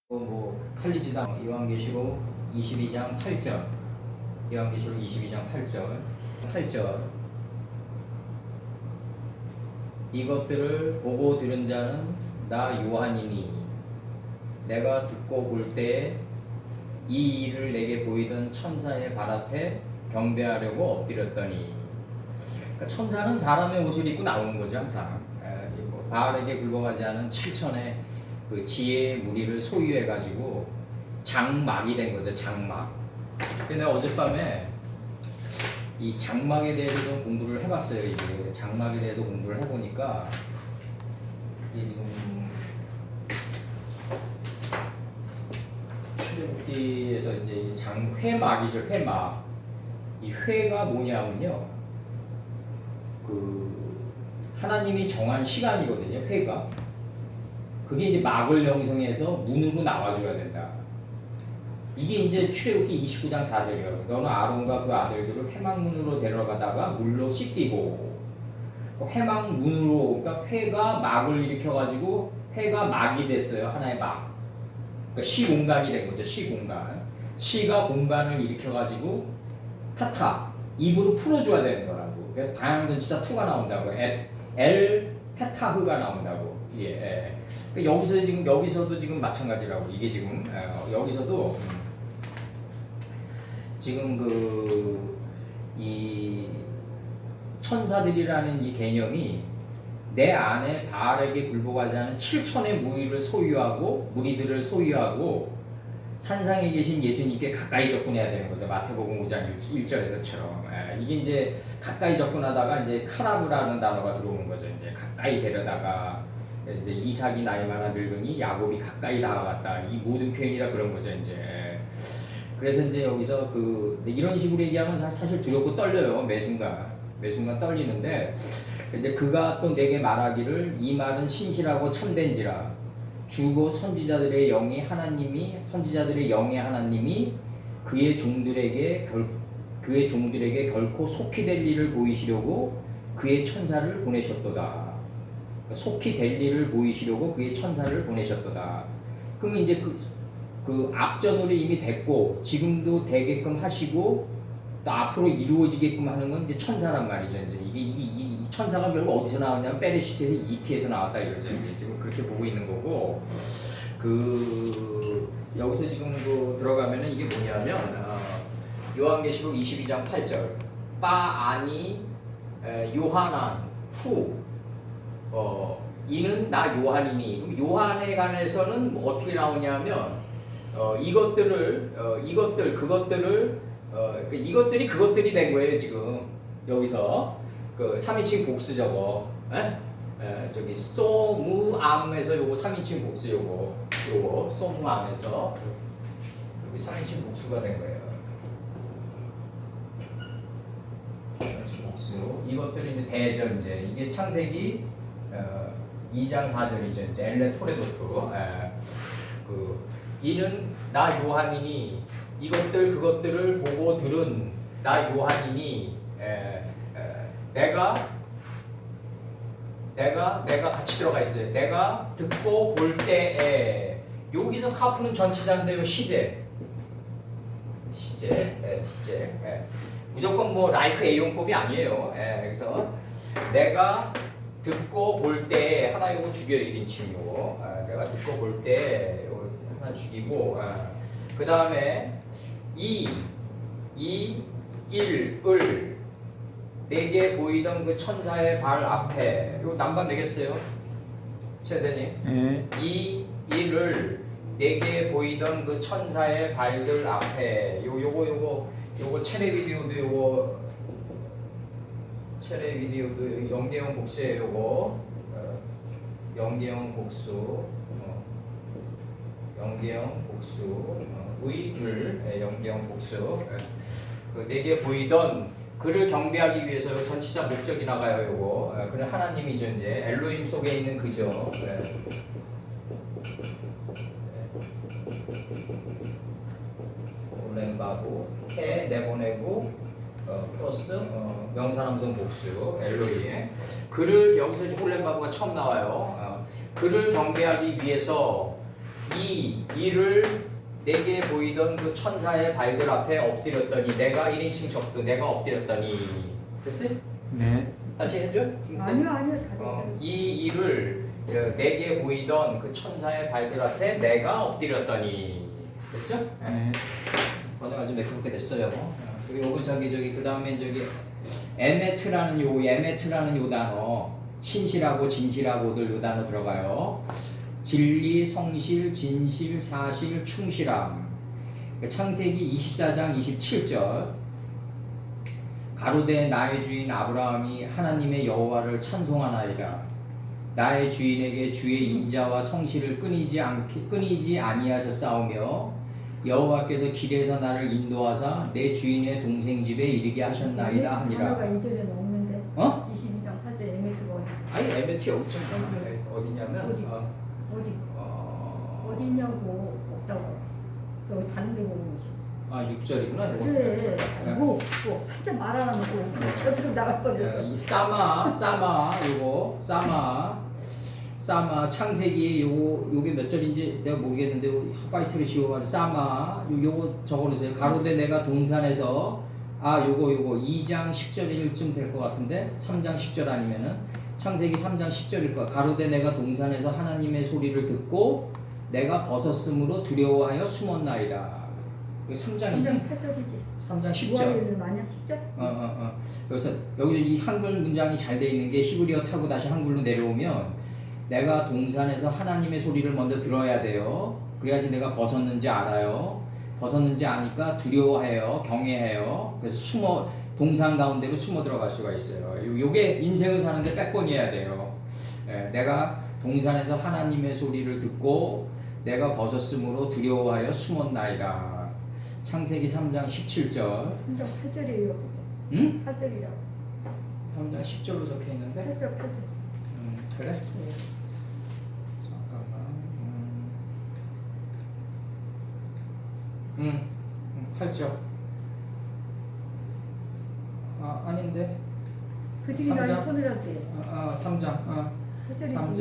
틀리지도 않고 요한계시록 22장 8절 요한계시록 22장 8절 이것들을 보고 들은 자는 나 요한이니 내가 듣고 볼 때에 이 일을 내게 보이던 천사의 발 앞에 경배하려고 엎드렸더니, 그러니까 천사는 사람의 옷을 입고 나오는 거죠. 항상 바알에게 굴복하지 않은 7천의 그 지혜의 무리를 소유해가지고 장막이 된 거죠. 장막. 근데 내가 어젯밤에 이 장막에 대해서 좀 공부를 해봤어요. 이게 장막에 대해서 공부를 해보니까 이게 지금 출애굽기에서 이제 회막이죠. 회막. 이 회가 뭐냐면요, 그 하나님이 정한 시간이거든요. 회가. 그게 이제 막을 형성해서 문으로 나와줘야 된다. 이게 이제 출애굽기 29장 4절이에요. 너는 아론과 그 아들들을 회막문으로 데려가다가 물로 씻기고, 회막문으로, 그러니까 회가 막을 일으켜가지고 회가 막이 됐어요. 하나의 막. 그러니까 시공간이 된 거죠. 시공간. 시가 공간을 일으켜가지고 타타 입으로 풀어줘야 되는 거라고. 그래서 방향전 치사 투가 나온다고. 엘 테타흐가 나온다고. 예. 여기서 지금 여기서도 지금 마찬가지라고. 이게 지금 여기서도 지금 이 천사들이라는 이 개념이 내 안에 바알에게 굴복하지 않은 7천의 무리들을 소유하고 산상에 계신 예수님께 가까이 접근해야 되는 거죠. 마태복음 5장 1절에서처럼. 이게 이제 가까이 접근하다가 이제 카라브라는 단어가 들어오는 거죠. 이제 가까이 데려다가 이제 이삭이 나이마나 늙으니 야곱이 가까이 다가갔다. 이 모든 표현이 다 그런 거죠. 이제 그래서 이제 여기서 이런 식으로 얘기하면 사실 두렵고 떨려요. 매 순간 떨리는데, 이제 그가 또 내게 말하기를 이 말은 신실하고 참된지라 주고 선지자들의 영의 하나님이 그의 종들에게 결코 속히 될 일을 보이시려고 그의 천사를 보내셨도다. 그러니까 속히 될 일을 보이시려고 그의 천사를 보내셨도다. 그럼 이제 그 앞전으로 이미 됐고 지금도 되게끔 하시고 또 앞으로 이루어지게끔 하는 건 이제 천사란 말이죠. 이제 이 천사가 결국 어디서 나왔냐면 베레시트에서 ET에서 나왔다 이거죠. 이제 지금 그렇게 보고 있는 거고, 여기서 지금 들어가면은 이게 뭐냐면 요한계시록 22장 8절 빠아니 요하난 후 이는 나 요한이니. 그럼 요한에 관해서는 뭐 어떻게 나오냐면 이것들이 된 거예요. 지금 여기서 그 3인칭 복수 저거, 저기 소무암에서 요거 3인칭 복수 요거 소무암에서 여기 3인칭 복수가 된 거예요. 3인칭 복수. 이것들이 이제 대전제. 이게 창세기 2장 4절이죠. 이제 엘레 토레도토. 이는 나 요한이니 그것들을 보고 들은 나 요한이니 내가 같이 들어가 있어요. 내가 듣고 볼 때에, 여기서 카프는 전치사인데요. 시제. 무조건 뭐 라이크 A용법이 아니에요. 그래서 내가 듣고 볼 때에 하나 요거 죽여요. 1인칭 요거. 내가 듣고 볼 때 하나 죽이고, 그 다음에 일을 내게 보이던 그 천사의 발 앞에, 이거 남반 매겠어요? 최선님? 이 일을 내게 보이던 그 천사의 발들 앞에, 요거 체레 비디오도 영계형 복수예요. 요거 영계형 복수, 영계형 복수. 내게 보이던 그를 경배하기 위해서 전치사 목적이 나가요. 요거 그는 하나님이죠. 이제 엘로힘 속에 있는 그죠. 올렘바고 캐 내보내고 플러스 명사남성 복수 엘로힘. 그를 여기서 올렘바고가 처음 나와요. 그를 경배하기 위해서 이 일을 내게 보이던 그 천사의 발들 앞에 엎드렸더니 내가 1인칭 접두 내가 엎드렸더니 됐어요? 네. 다시 해줘? 아니요 다 됐어요. 이 일을 내게 보이던 그 천사의 발들 앞에 내가 엎드렸더니 됐죠? 네. 번호가 좀 그렇게 됐어요. 그리고 요거 저기 그 다음에 저기 에메트라는 요 단어 신실하고 진실하고들 요 단어 들어가요. 진리, 성실, 진실, 사실, 충실함. 창세기 24장 27절. 가로되 나의 주인 아브라함이 하나님의 여호와를 찬송하나이다. 나의 주인에게 주의 인자와 성실을 끊이지 아니하셨사오며 여호와께서 길에서 나를 인도하사 내 주인의 동생 집에 이르게 하셨나이다 하니라. 단어가 2절에는 없는데. 어? 22장 8절 에메트가 어디? 아니 에메티 없죠. 어디냐면 어디? 어디 있냐고 없다고. 또 다른 데 보는 거지. 6절이구나. 그래. 뭐 한참 말 안 하고 저쪽으로 나갈 뻔했어. 이 싸마 요거 싸마 창세기 요게 몇 절인지 내가 모르겠는데 화이트로 씌워가지고 싸마 요거 적어놓으세요. 가로되 내가 동산에서 요거 2장 10절일쯤 될 것 같은데 3장 10절 아니면은 창세기 3장 10절일 거야. 가로되 내가 동산에서 하나님의 소리를 듣고 내가 벗었으므로 두려워하여 숨었나이다. 3장이지? 3장 8절이지. 3장 10절. 우아를 많이 10절? 그래서 여기서 이 한글 문장이 잘 돼 있는 게 히브리어 타고 다시 한글로 내려오면 내가 동산에서 하나님의 소리를 먼저 들어야 돼요. 그래야지 내가 벗었는지 알아요. 벗었는지 아니까 두려워해요. 경외해요. 그래서 동산 가운데로 숨어 들어갈 수가 있어요. 요게 인생을 사는데 백번이어야 돼요. 내가 동산에서 하나님의 소리를 듣고 내가 벗었으므로 두려워하여 숨었나이다. 창세기 3장 17절. 3장 8절이에요. 응? 8절이라고. 3장 10절로 적혀 있는데. 8절. 그래? 네. 잠깐만. 8절. 아닌데. 그 뒤에 나이 3장. 손이라도 돼. 3장. 8절이지.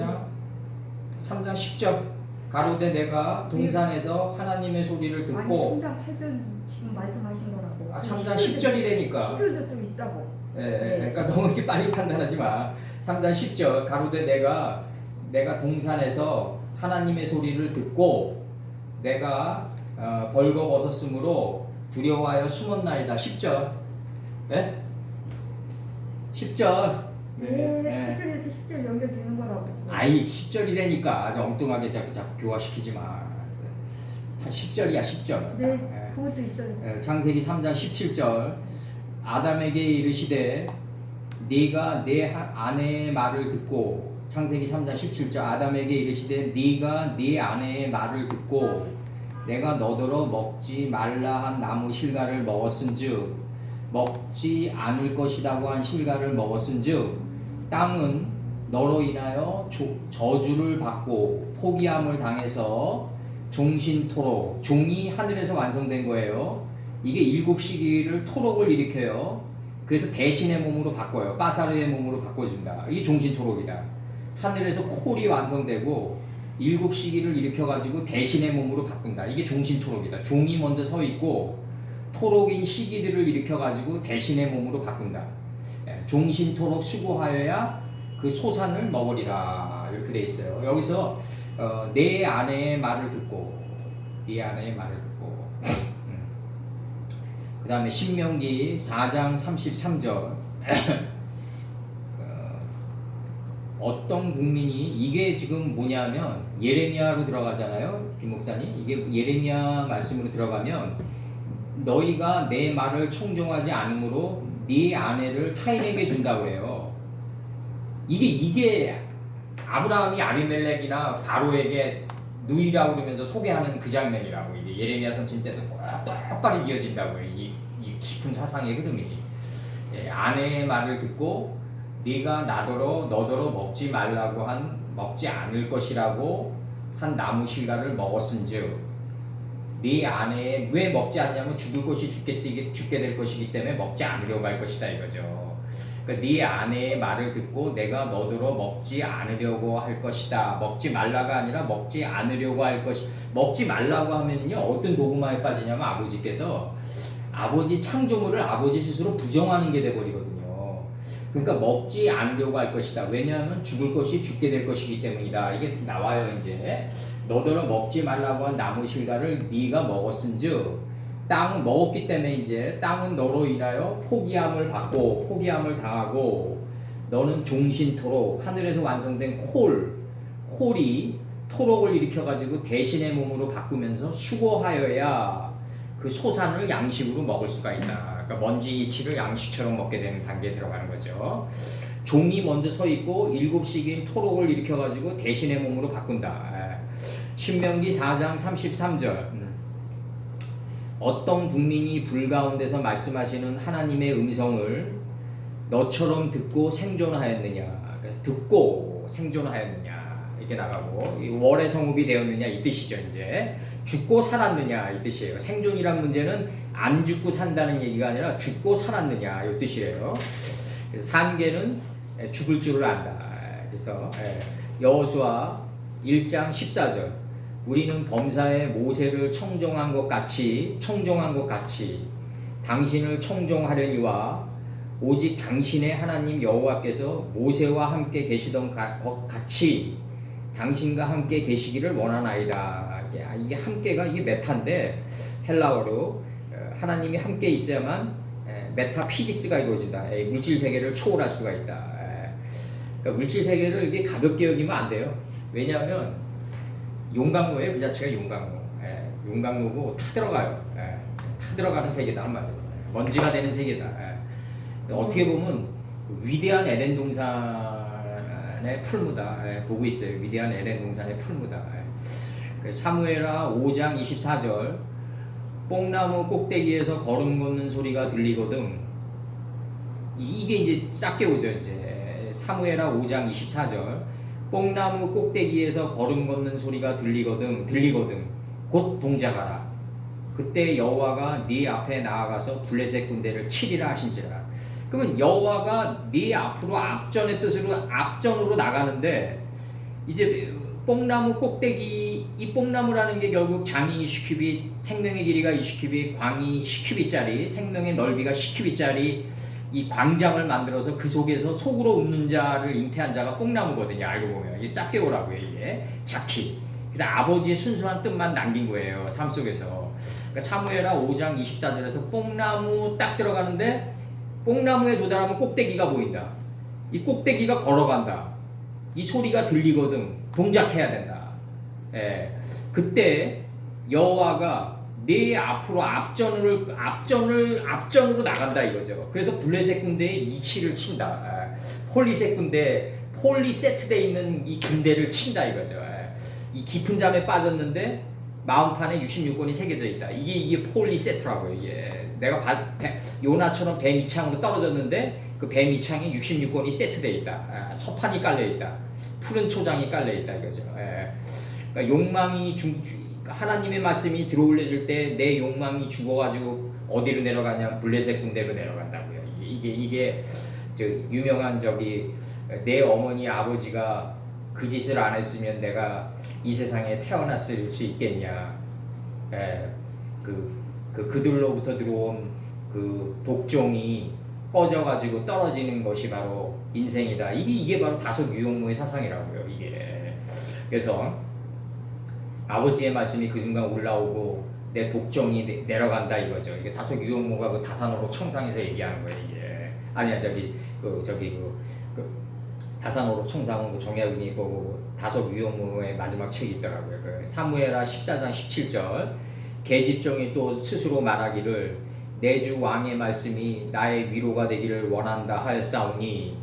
3장 10절. 가로되 내가 동산에서 하나님의 소리를 듣고. 아니 3장 8절 지금 말씀하신 거라고. 3장 10절이라니까. 10절도 또 있다고. 그러니까 너무 이렇게 빨리 판단하지 마. 3장 10절. 가로되 내가 동산에서 하나님의 소리를 듣고 내가 벌거벗었으므로 두려워하여 숨었나이다. 10절. 네? 10절. 네. 8절에서 10절 연결되는 거라고. 아이 10절이라니까 아주 엉뚱하게 자꾸 교화시키지 마. 10절이야 10절. 네. 그것도 있어요. 창세기 3장 17절. 아담에게 이르시되 네가 내 아내의 말을 듣고 창세기 3장 17절 아담에게 이르시되 네가 네 아내의 말을 듣고 내가 너더러 먹지 말라 한 나무 실과를 먹었은즉 먹지 않을 것이라고 한 실과를 먹었은즉 땅은 너로 인하여 저주를 받고 포기함을 당해서 종신토록 종이 하늘에서 완성된 거예요. 이게 7시기를 토록을 일으켜요. 그래서 대신의 몸으로 바꿔요. 빠사르의 몸으로 바꿔준다. 이게 종신토록이다. 하늘에서 콜이 완성되고 7시기를 일으켜가지고 대신의 몸으로 바꾼다. 이게 종신토록이다. 종이 먼저 서 있고 토록인 시기들을 일으켜가지고 대신의 몸으로 바꾼다. 종신토록 수고하여야 그 소산을 먹으리라. 이렇게 돼 있어요. 여기서 내 아내의 말을 듣고 네 아내의 말을 듣고 그 다음에 신명기 4장 33절 어떤 국민이 이게 지금 뭐냐면 예레미야로 들어가잖아요. 김 목사님 이게 예레미야 말씀으로 들어가면 너희가 내 말을 청종하지 않으므로 네 아내를 타인에게 준다고 해요. 이게 아브라함이 아비멜렉이나 바로에게 누이라고 그러면서 소개하는 그 장면이라고. 이게 예레미야 선진 때도 똑바로 이어진다고요. 이 깊은 사상의 흐름이. 아내의 말을 듣고 네가 너더러 먹지 말라고 먹지 않을 것이라고 한 나무 실과를 먹었은즉 네 아내의 왜 먹지 않냐면 죽을 것이 죽게 될 것이기 때문에 먹지 않으려고 할 것이다 이거죠. 그러니까 네 아내의 말을 듣고 내가 너더러 먹지 않으려고 할 것이다. 먹지 말라가 아니라 먹지 않으려고 할 것이. 먹지 말라고 하면요 어떤 도구마에 빠지냐면 아버지께서 아버지 창조물을 아버지 스스로 부정하는 게 돼버리거든요. 그러니까 먹지 않으려고 할 것이다. 왜냐하면 죽을 것이 죽게 될 것이기 때문이다. 이게 나와요. 이제 너더러 먹지 말라고 한 나무 실과를 네가 먹었은즉 땅은 먹었기 때문에 이제 땅은 너로 인하여 포기함을 받고 포기함을 당하고 너는 종신토록 하늘에서 완성된 콜이 토록을 일으켜가지고 대신의 몸으로 바꾸면서 수고하여야 그 소산을 양식으로 먹을 수가 있다. 그러니까 먼지 이치를 양식처럼 먹게 되는 단계에 들어가는 거죠. 종이 먼저 서 있고 7시기인 토록을 일으켜가지고 대신의 몸으로 바꾼다. 신명기 4장 33절. 어떤 국민이 불 가운데서 말씀하시는 하나님의 음성을 너처럼 듣고 생존하였느냐. 그러니까 듣고 생존하였느냐. 이렇게 나가고 월의 성읍이 되었느냐 이 뜻이죠. 이제 죽고 살았느냐 이 뜻이에요. 생존이란 문제는 안 죽고 산다는 얘기가 아니라 죽고 살았느냐 이 뜻이에요. 그래서 산개는 죽을 줄을 안다. 그래서 여호수아 1장 14절 우리는 범사에 모세를 청종한 것 같이 당신을 청종하려니와 오직 당신의 하나님 여호와께서 모세와 함께 계시던 것 같이 당신과 함께 계시기를 원하나이다. 이게 함께가 이게 메타인데 헬라어로 하나님이 함께 있어야만 메타피직스가 이루어진다. 물질 세계를 초월할 수가 있다. 그러니까 물질 세계를 이게 가볍게 여기면 안 돼요. 왜냐하면 용광로에 그 자체가 용광로고 타들어가요. 타들어가는 세계다 한마디로. 먼지가 되는 세계다. 어떻게 보면 위대한 에덴 동산의 풀무다. 보고 있어요. 위대한 에덴 동산의 풀무다. 사무엘하 5장 24절 뽕나무 꼭대기에서 걸음 걷는 소리가 들리거든. 이게 이제 싹 깨우죠. 이제 사무엘하 5장 24절 뽕나무 꼭대기에서 걸음 걷는 소리가 들리거든 곧 동작하라. 그때 여호와가 네 앞에 나아가서 블레셋 군대를 치리라 하신지라. 그러면 여호와가 네 앞으로 앞전의 뜻으로 앞전으로 나가는데 이제 뽕나무 꼭대기 이 뽕나무라는 게 결국 장이 10큐빗 생명의 길이가 20큐빗 광이 10큐빗짜리 생명의 넓이가 10큐빗짜리 이 광장을 만들어서 그 속에서 속으로 웃는 자를 잉태한 자가 뽕나무거든요. 알고 보면 이게 싹 깨우라고요. 이게 자키. 그래서 아버지의 순수한 뜻만 남긴 거예요. 삶 속에서. 그러니까 사무엘하 5장 24절에서 뽕나무 딱 들어가는데 뽕나무에 도달하면 꼭대기가 보인다. 이 꼭대기가 걸어간다. 이 소리가 들리거든. 동작해야 된다. 그때 여호와가 내 앞으로 앞전으로 나간다 이거죠. 그래서 블레셋 군대의 이치를 친다. 폴리셋 군대, 폴리세트돼 있는 이 군대를 친다 이거죠. 이 깊은 잠에 빠졌는데 마음판에 66권이 새겨져 있다. 이게 폴리세트라고요. 이게 내가 요나처럼 배 밑창으로 떨어졌는데 그 배 밑창에 66권이 세트돼 있다. 서판이 깔려 있다. 푸른 초장이 깔려 있다 이거죠. 그러니까 욕망이 하나님의 말씀이 들어올려질 때 내 욕망이 죽어가지고 어디로 내려가냐 블레셋 군대로 내려간다고요. 이게 저 유명한 내 어머니 아버지가 그 짓을 안 했으면 내가 이 세상에 태어났을 수 있겠냐. 그들로부터 들어온 그 독종이 꺼져가지고 떨어지는 것이 바로 인생이다. 이게 바로 다섯 유혹모의 사상이라고요. 이게 그래서 아버지의 말씀이 그 순간 올라오고 내 독종이 내려간다 이거죠. 이게 다섯 유혹모가 그 다산오록 청상에서 얘기하는 거예요. 이게 아니야 다산오록 청상은 그 정약은이 그 다섯 유혹모의 마지막 책이 있더라고요. 그 사무엘하 14장 17절 계집종이 또 스스로 말하기를 내 주 왕의 말씀이 나의 위로가 되기를 원한다 하였사오니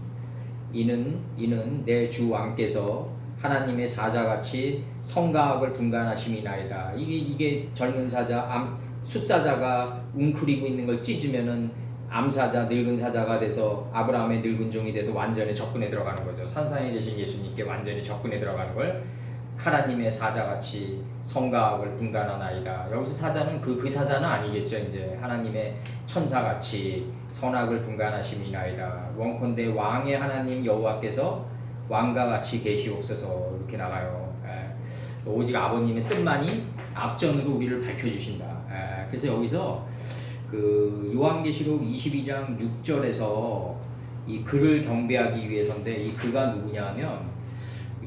이는 내 주 왕께서 하나님의 사자같이 성가학을 분간하심이나이다. 이게 젊은 사자, 숫사자가 웅크리고 있는 걸 찢으면은 암사자, 늙은 사자가 돼서 아브라함의 늙은 종이 돼서 완전히 접근에 들어가는 거죠. 산상에 계신 예수님께 완전히 접근에 들어가는 걸 하나님의 사자같이 성각을 분간하나이다. 여기서 사자는 그 사자는 아니겠죠. 이제 하나님의 천사같이 선악을 분간하심이나이다. 원컨대 왕의 하나님 여호와께서 왕과 같이 계시옵소서 이렇게 나가요. 오직 아버님의 뜻만이 앞전으로 우리를 밝혀주신다. 그래서 여기서 그 요한계시록 22장 6절에서 이 그를 경배하기 위해서인데 이 그가 누구냐면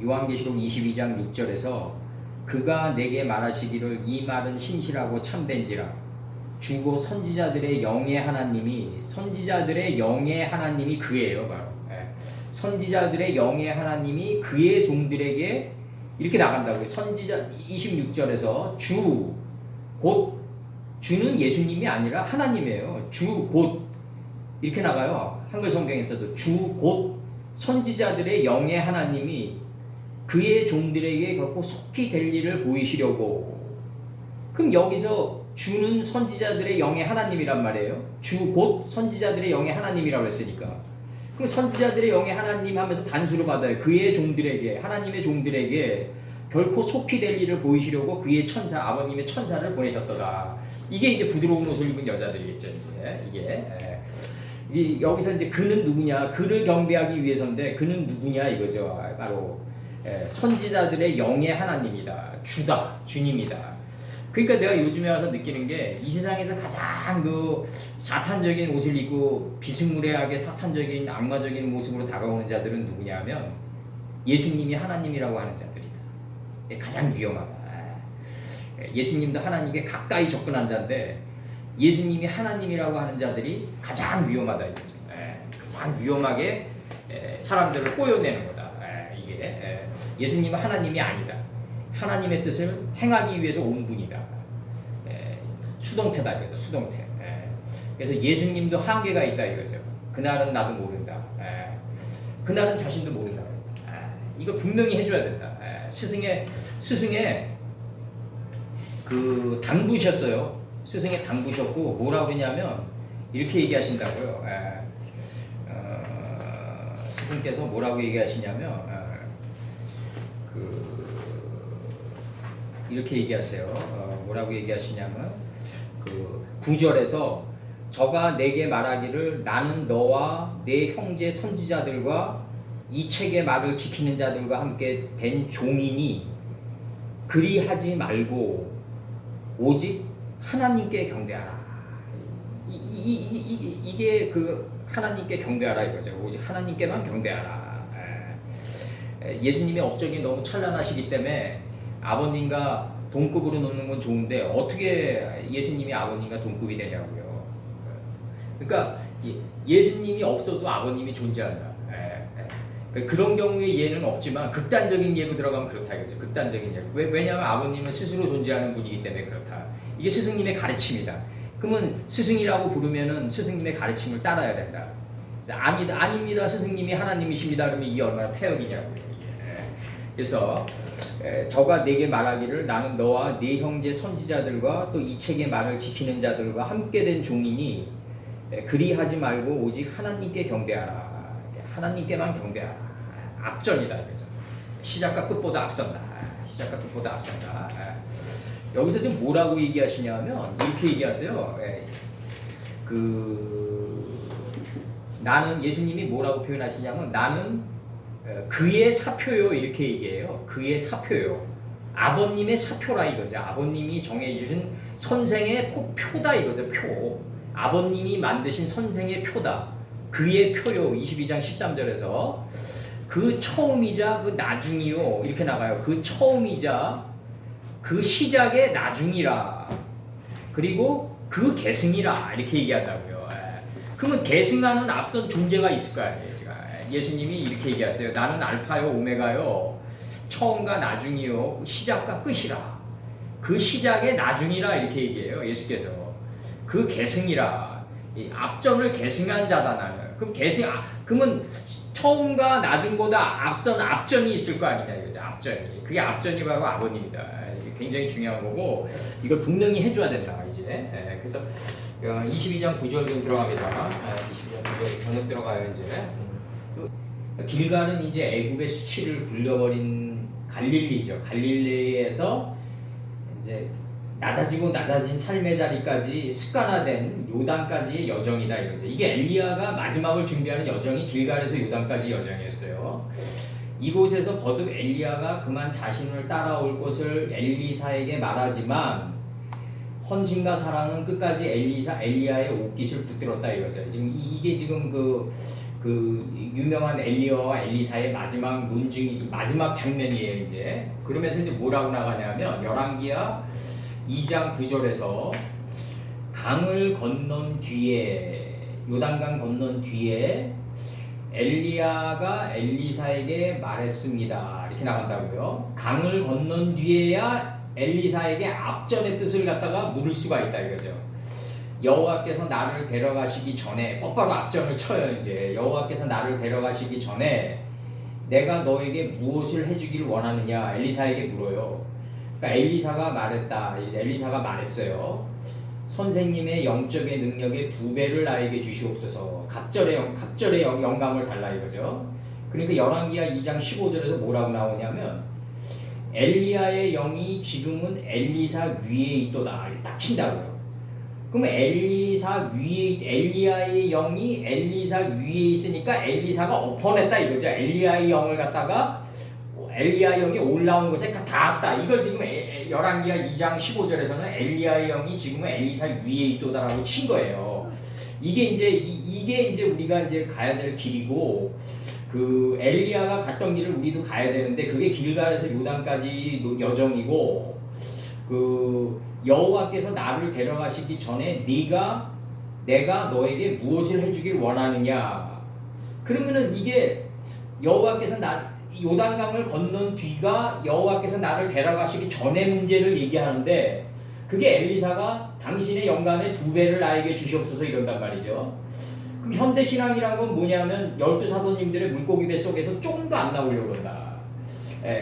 요한계시록 22장 6절에서 그가 내게 말하시기를 이 말은 신실하고 참된지라 주고 선지자들의 영의 하나님이 그예요 바로. 선지자들의 영의 하나님이 그의 종들에게 이렇게 나간다고요. 선지자 26절에서 주는 예수님이 아니라 하나님이에요. 주 곧 이렇게 나가요. 한글 성경에서도 주 곧 선지자들의 영의 하나님이 그의 종들에게 결코 속히 될 일을 보이시려고. 그럼 여기서 주는 선지자들의 영의 하나님이란 말이에요. 주 곧 선지자들의 영의 하나님이라고 했으니까. 그럼 선지자들의 영의 하나님 하면서 단수로 받아요. 그의 종들에게, 하나님의 종들에게 결코 속히 될 일을 보이시려고 그의 천사, 아버님의 천사를 보내셨더라. 이게 이제 부드러운 옷을 입은 여자들이겠죠. 이게 여기서 이제 그는 누구냐? 그를 경배하기 위해서인데 그는 누구냐 이거죠. 바로 선지자들의 영의 하나님이다. 주님이다. 그러니까 내가 요즘에 와서 느끼는 게 이 세상에서 가장 그 사탄적인 옷을 입고 비스무리하게 사탄적인 악마적인 모습으로 다가오는 자들은 누구냐면 예수님이 하나님이라고 하는 자들이다. 가장 위험하다. 예수님도 하나님께 가까이 접근한 자인데 예수님이 하나님이라고 하는 자들이 가장 위험하다 이거죠. 가장 위험하게 사람들을 꼬여내는 거다. 이게 예수님은 하나님이 아니다. 하나님의 뜻을 행하기 위해서 온 분이다. 수동태다 이거죠. 수동태. 그래서 예수님도 한계가 있다 이거죠. 그날은 나도 모른다. 그날은 자신도 모른다. 이거 분명히 해줘야 된다. 스승의 그 당부셨어요. 스승의 당부셨고 뭐라고 했냐면 이렇게 얘기하신다고요. 스승께서 뭐라고 얘기하시냐면 이렇게 얘기하세요. 뭐라고 얘기하시냐면 그 9절에서 저가 내게 말하기를 나는 너와 내 형제 선지자들과 이 책의 말을 지키는 자들과 함께 된 종이니 그리하지 말고 오직 하나님께 경배하라. 이게 그 하나님께 경배하라 이거죠. 오직 하나님께만 경배하라. 예수님의 업적이 너무 찬란하시기 때문에 아버님과 동급으로 놓는 건 좋은데 어떻게 예수님이 아버님과 동급이 되냐고요. 그러니까 예수님이 없어도 아버님이 존재한다. 그런 경우에 예는 없지만 극단적인 예로 들어가면 그렇다 이거죠. 극단적인 예로. 왜냐하면 아버님은 스스로 존재하는 분이기 때문에 그렇다. 이게 스승님의 가르침이다. 그러면 스승이라고 부르면은 스승님의 가르침을 따라야 된다. 아닙니다. 스승님이 하나님이십니다. 그러면 이게 얼마나 폐역이냐고요. 그래서 저가 내게 말하기를 나는 너와 네 형제 선지자들과 또 이 책의 말을 지키는 자들과 함께 된 종이니 그리하지 말고 오직 하나님께 경배하라. 하나님께만 경배하라. 앞전이다 이거죠. 시작과 끝보다 앞선다. 시작과 끝보다 앞선다. 여기서 지금 뭐라고 얘기하시냐면 이렇게 얘기하세요. 나는 예수님이 뭐라고 표현하시냐면 나는 그의 사표요 이렇게 얘기해요. 그의 사표요. 아버님의 사표라 이거죠. 아버님이 정해주신 선생의 표다 이거죠. 표. 아버님이 만드신 선생의 표다. 그의 표요. 22장 13절에서 그 처음이자 그 나중이요 이렇게 나가요. 그 처음이자 그 시작의 나중이라. 그리고 그 계승이라 이렇게 얘기한다고요. 그러면 계승하는 앞선 존재가 있을 거 아니에요. 예수님이 이렇게 얘기하세요. 나는 알파요 오메가요 처음과 나중이요 시작과 끝이라. 그 시작의 나중이라 이렇게 얘기해요. 예수께서 그 계승이라. 이 앞전을 계승한 자다 나는. 그럼 그러면 처음과 나중보다 앞선 앞전이 있을 거 아니냐 이거죠. 앞전이. 그게 앞전이 바로 아버님이다. 이게 굉장히 중요한 거고 이걸 분명히 해줘야 된다 이제. 그래서 22장 9절 좀 들어갑니다. 22장 9절 번역 들어가요 이제. 길갈은 이제 애굽의 수치를 굴려버린 갈릴리죠. 갈릴리에서 이제 낮아지고 낮아진 삶의 자리까지 습관화된 요단까지의 여정이다 이거죠. 이게 엘리야가 마지막을 준비하는 여정이 길갈에서 요단까지 여정이었어요. 이곳에서 거듭 엘리야가 그만 자신을 따라올 것을 엘리사에게 말하지만 헌신과 사랑은 끝까지 엘리야의 옷깃을 붙들었다 이거죠. 지금 이게 지금 그 유명한 엘리야와 엘리사의 마지막 논증 마지막 장면이에요. 이제 그러면서 이제 뭐라고 나가냐면 열왕기하 2장 9절에서 강을 건넌 뒤에 요단강 건넌 뒤에 엘리야가 엘리사에게 말했습니다. 이렇게 나간다고요. 강을 건넌 뒤에야 엘리사에게 앞전의 뜻을 갖다가 물을 수가 있다 이거죠. 여호와께서 나를 데려가시기 전에 똑바로 앞전을 쳐요. 이제 여호와께서 나를 데려가시기 전에 내가 너에게 무엇을 해주기를 원하느냐 엘리사에게 물어요. 그러니까 엘리사가 말했다. 엘리사가 말했어요. 선생님의 영적인 능력의 2배를 나에게 주시옵소서. 갑절의 영감을 달라 이거죠. 그러니까 열왕기하 2장 15절에서 뭐라고 나오냐면 엘리야의 영이 지금은 엘리사 위에 있도다. 이렇게 딱 친다고요. 그러면 엘리야의 영이 엘리사 위에 있으니까 엘리사가 엎어냈다 이거죠. 엘리야의 영을 갖다가 엘리야 영이 올라온 것에 다 닿았다. 이걸 지금 열왕기하 2장 15절에서는 엘리야의 영이 지금은 엘리사 위에 있도다라고 친 거예요. 이게 이제 우리가 이제 가야 될 길이고 그 엘리야가 갔던 길을 우리도 가야 되는데 그게 길갈에서 요단까지 여정이고 그 여호와께서 나를 데려가시기 전에 내가 너에게 무엇을 해주길 원하느냐. 그러면은 이게 여호와께서 요단강을 건넌 뒤가 여호와께서 나를 데려가시기 전의 문제를 얘기하는데 그게 엘리사가 당신의 영감의 2배를 나에게 주시옵소서 이런단 말이죠. 그럼 현대신앙이란 건 뭐냐면 12사도님들의 물고기 뱃속에서 조금도 안 나오려고 그런다.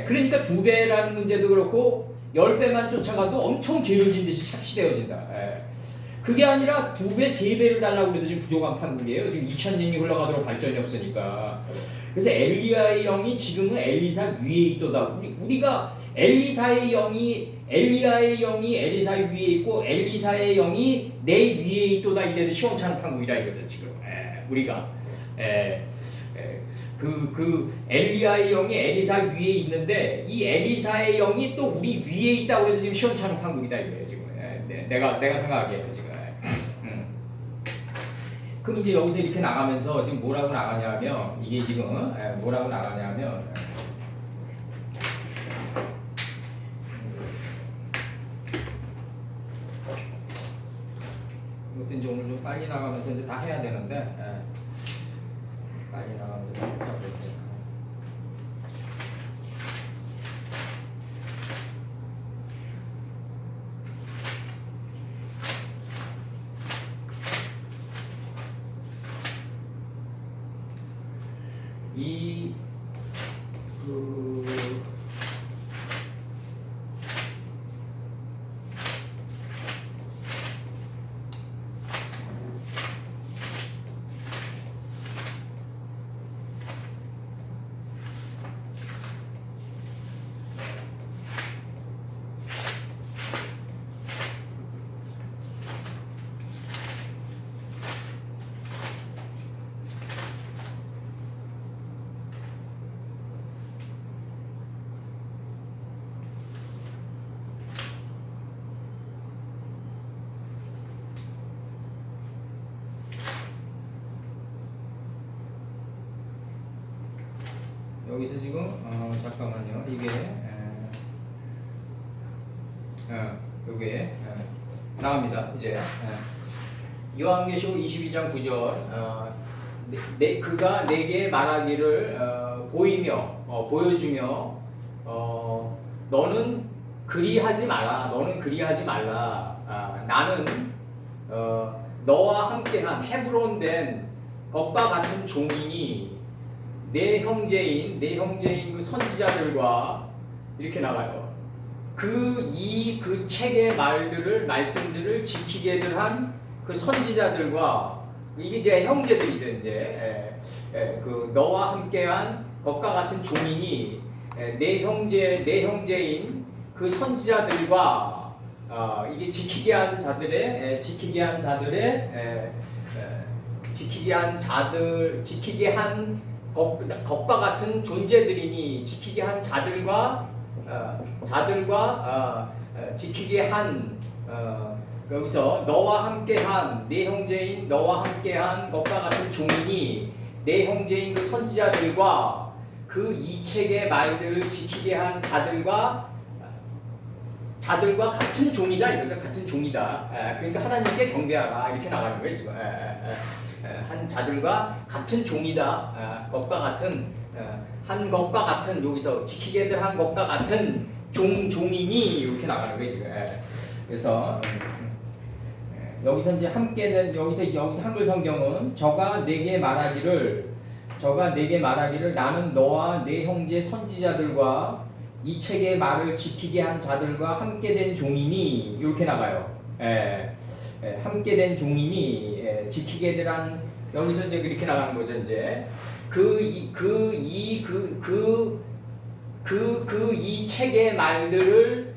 그러니까 2배라는 문제도 그렇고 10배만 쫓아가도 엄청 죄를 진 듯이 착시되어진다. 그게 아니라 2배, 3배를 달라고 그래도 지금 부족한 판국이에요. 지금 2000년이 흘러가도록 발전이 없으니까. 그래서 엘리야의 영이 지금은 엘리사 위에 있도다. 우리가 엘리야의 영이 엘리사 위에 있고 엘리사의 영이 내 위에 있도다 이래도 시원찮은 판국이라 이거죠 지금. 우리가 그 엘리야의 영이 엘리사 위에 있는데 이 엘리사의 영이 또 우리 위에 있다고 해도 지금 시원찮은 판국이다 이거예요 지금. 내가 생각하기에는 지금. 그럼 이제 여기서 이렇게 나가면서 지금 뭐라고 나가냐면 이게 지금 뭐라고 나가냐면 이것도 이제 오늘 좀 빨리 나가면서 이제 다 해야 되는데 빨리 나가면서 좀 해야 되니까. 여기서 지금 잠깐만요. 이게 요게 나갑니다. 이제 요한계시록 22장 9절 그가 내게 말하기를 보여주며 너는 그리하지 말라. 나는 너와 함께한 헤브론된 것과 같은 종이니 내 형제인 그 선지자들과 이렇게 나가요. 그 책의 말씀들을 지키게들 한 그 선지자들과 이게 이제 형제들이죠. 이제 그 너와 함께한 것과 같은 종이니 내 형제인 그 선지자들과 이게 지키게 한 자들의 것과 같은 존재들이니 지키게 한 자들과 지키게 한 여기서 너와 함께한 내 형제인 너와 함께한 것과 같은 종이니 내 형제인 그 선지자들과 그 이 책의 말들을 지키게 한 자들과 같은 종이다 이거죠. 같은 종이다. 그러니까 하나님께 경배하라 이렇게 나가는 거예요 지금. 한 자들과 같은 종이다. 것과 같은 한 것과 같은 여기서 지키게들 한 것과 같은 종이니 이렇게 나가는 거예요 지금. 그래서 여기서 이제 함께는 여기서 한글 성경은 저가 내게 말하기를 나는 너와 내 형제 선지자들과 이 책의 말을 지키게 한 자들과 함께된 종이니 이렇게 나가요. 함께된 종이니 지키게들 한 여기서 이제 그렇게 나가는 거죠 이제 이 책의 말들을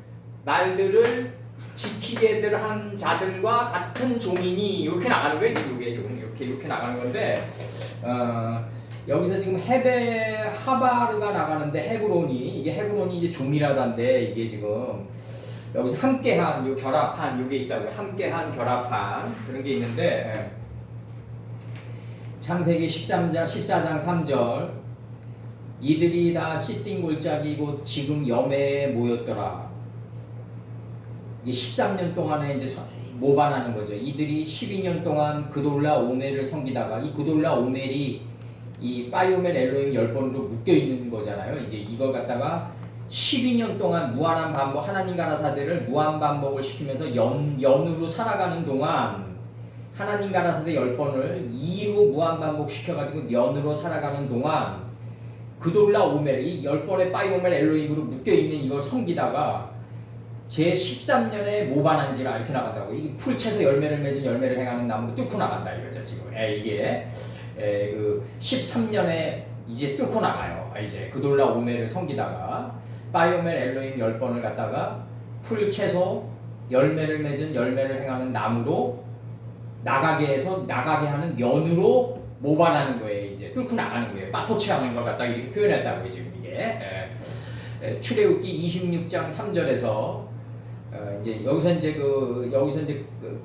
지키게들 한 자들과 같은 종이니 이렇게 나가는 거예요 지금 이게 지금 이렇게 나가는 건데 여기서 지금 하바르가 나가는데 헤브론이 이제 종이라던데 이게 지금 여기서 함께한 결합한 요게 있다고요. 함께한 결합한 그런 게 있는데 창세기 14장 3절 이들이 다 시띵 골짜기고 지금 여매에 모였더라. 이게 13년 동안에 이제 모반하는 거죠. 이들이 12년 동안 그돌라 오멜을 섬기다가 이 그돌라 오멜이 이 파이오멜 엘로힘 10번으로 묶여 있는 거잖아요. 이제 이걸 갖다가 12년 동안 무한한 반복 하나님 가라사대를 무한 반복을 시키면서 연으로 살아가는 동안 하나님 가라사대 10번을 2로 무한 반복 시켜가지고 연으로 살아가는 동안 그돌라 오멜 이 10번의 파이오멜 엘로힘으로 묶여 있는 이걸 섬기다가 제 13년에 모반한지라 이렇게 나간다고. 이게 풀채서 열매를 맺은 열매를 행하는 나무로 뚫고 나간다 이거죠 지금. 이게 그 13년에 이제 뚫고 나가요. 이제 그돌라 오멜을 섬기다가 파이오멜 엘로힘 10번을 갖다가 풀채소 열매를 맺은 열매를 행하는 나무로 나가게 하는 연으로 모반하는 거예요. 이제 뚫고 나가는 거예요. 빠토치하는 걸 갖다가 이렇게 표현했다고요 지금 이게. 출애굽기 26장 3절에서 이제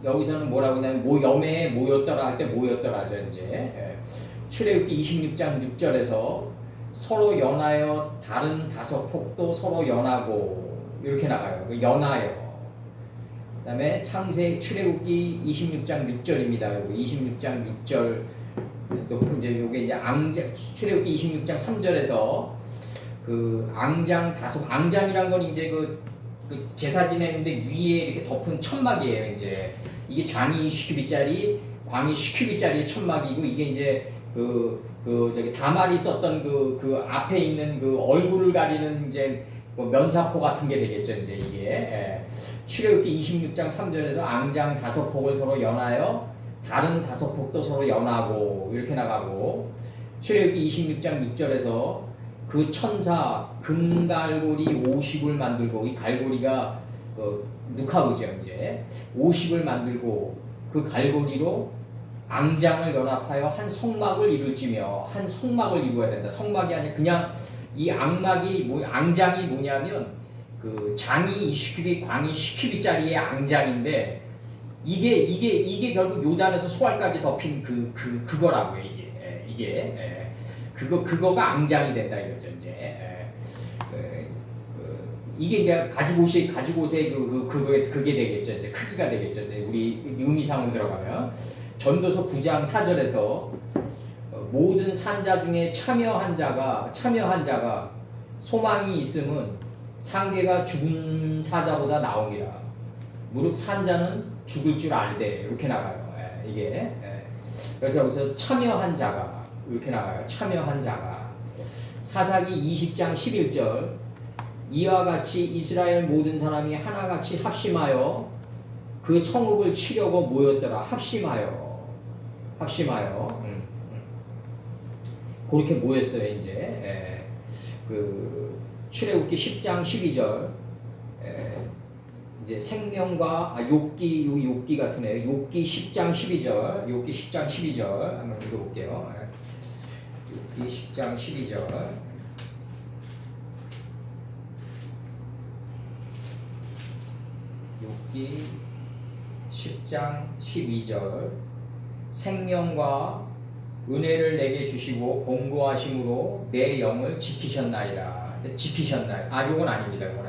여기서는 뭐라고 하냐면 여매에 모였더라 할 때 모였더라죠 이제. 출애굽기 26장 6절에서 서로 연하여 다른 다섯 폭도 서로 연하고 이렇게 나가요. 연하여. 그다음에 출애굽기 26장 6절입니다. 여기 26장 6절 또 이제 요게 이제 출애굽기 26장 3절에서 그 앙장이란 건 이제 그 제사 지내는데 위에 이렇게 덮은 천막이에요. 이제 이게 장이 20큐빗짜리, 광이 10큐빗짜리 천막이고 이게 이제 저기 다말이 썼던 그 앞에 있는 그 얼굴을 가리는 이제 뭐 면사포 같은 게 되겠죠. 이제 이게 출애굽기 26장 3절에서 앙장 5폭을 서로 연하여 다른 5폭도 서로 연하고 이렇게 나가고 출애굽기 26장 6절에서 그 천사 금갈고리 50을 만들고 이 갈고리가 누카우죠 이제 50을 만들고 그 갈고리로 앙장을 연합하여 한 성막을 이룰지며 한 성막을 이루어야 된다. 성막이 아니라 그냥 이 앙장이 뭐냐면 그 장이 20큐빗 광이 10큐빗짜리의 앙장인데 이게 결국 요단에서 소알까지 덮인 그거라고요 이게 그거가 앙장이 된다 이거죠 이제. 이게 이제 가죽옷의 그게 되겠죠 이제 크기가 되겠죠 이제 우리 의미상으로 들어가면 전도서 9장 4절에서 모든 산자 중에 참여한 자가 소망이 있음은 상대가 죽은 사자보다 나옵니다. 무릇 산자는 죽을 줄 알되 이렇게 나가요. 이게 그래서 여기서 참여한 자가 이렇게 나가요. 참여한 자가 사사기 20장 11절 이와 같이 이스라엘 모든 사람이 하나같이 합심하여 그 성읍을 치려고 모였더라. 합심하여 그렇게 모였어요. 이제 출애굽기 10장 12절 이제 생명과 욥기 같은 애요. 욥기 10장 12절. 욥기 10장 12절 한번 읽어볼게요. 욥기 10장 12절. 욥기 10장 12절. 생명과 은혜를 내게 주시고 공고하심으로 내 영을 지키셨나이다. 지키셨나요? 요건 아닙니다. 요건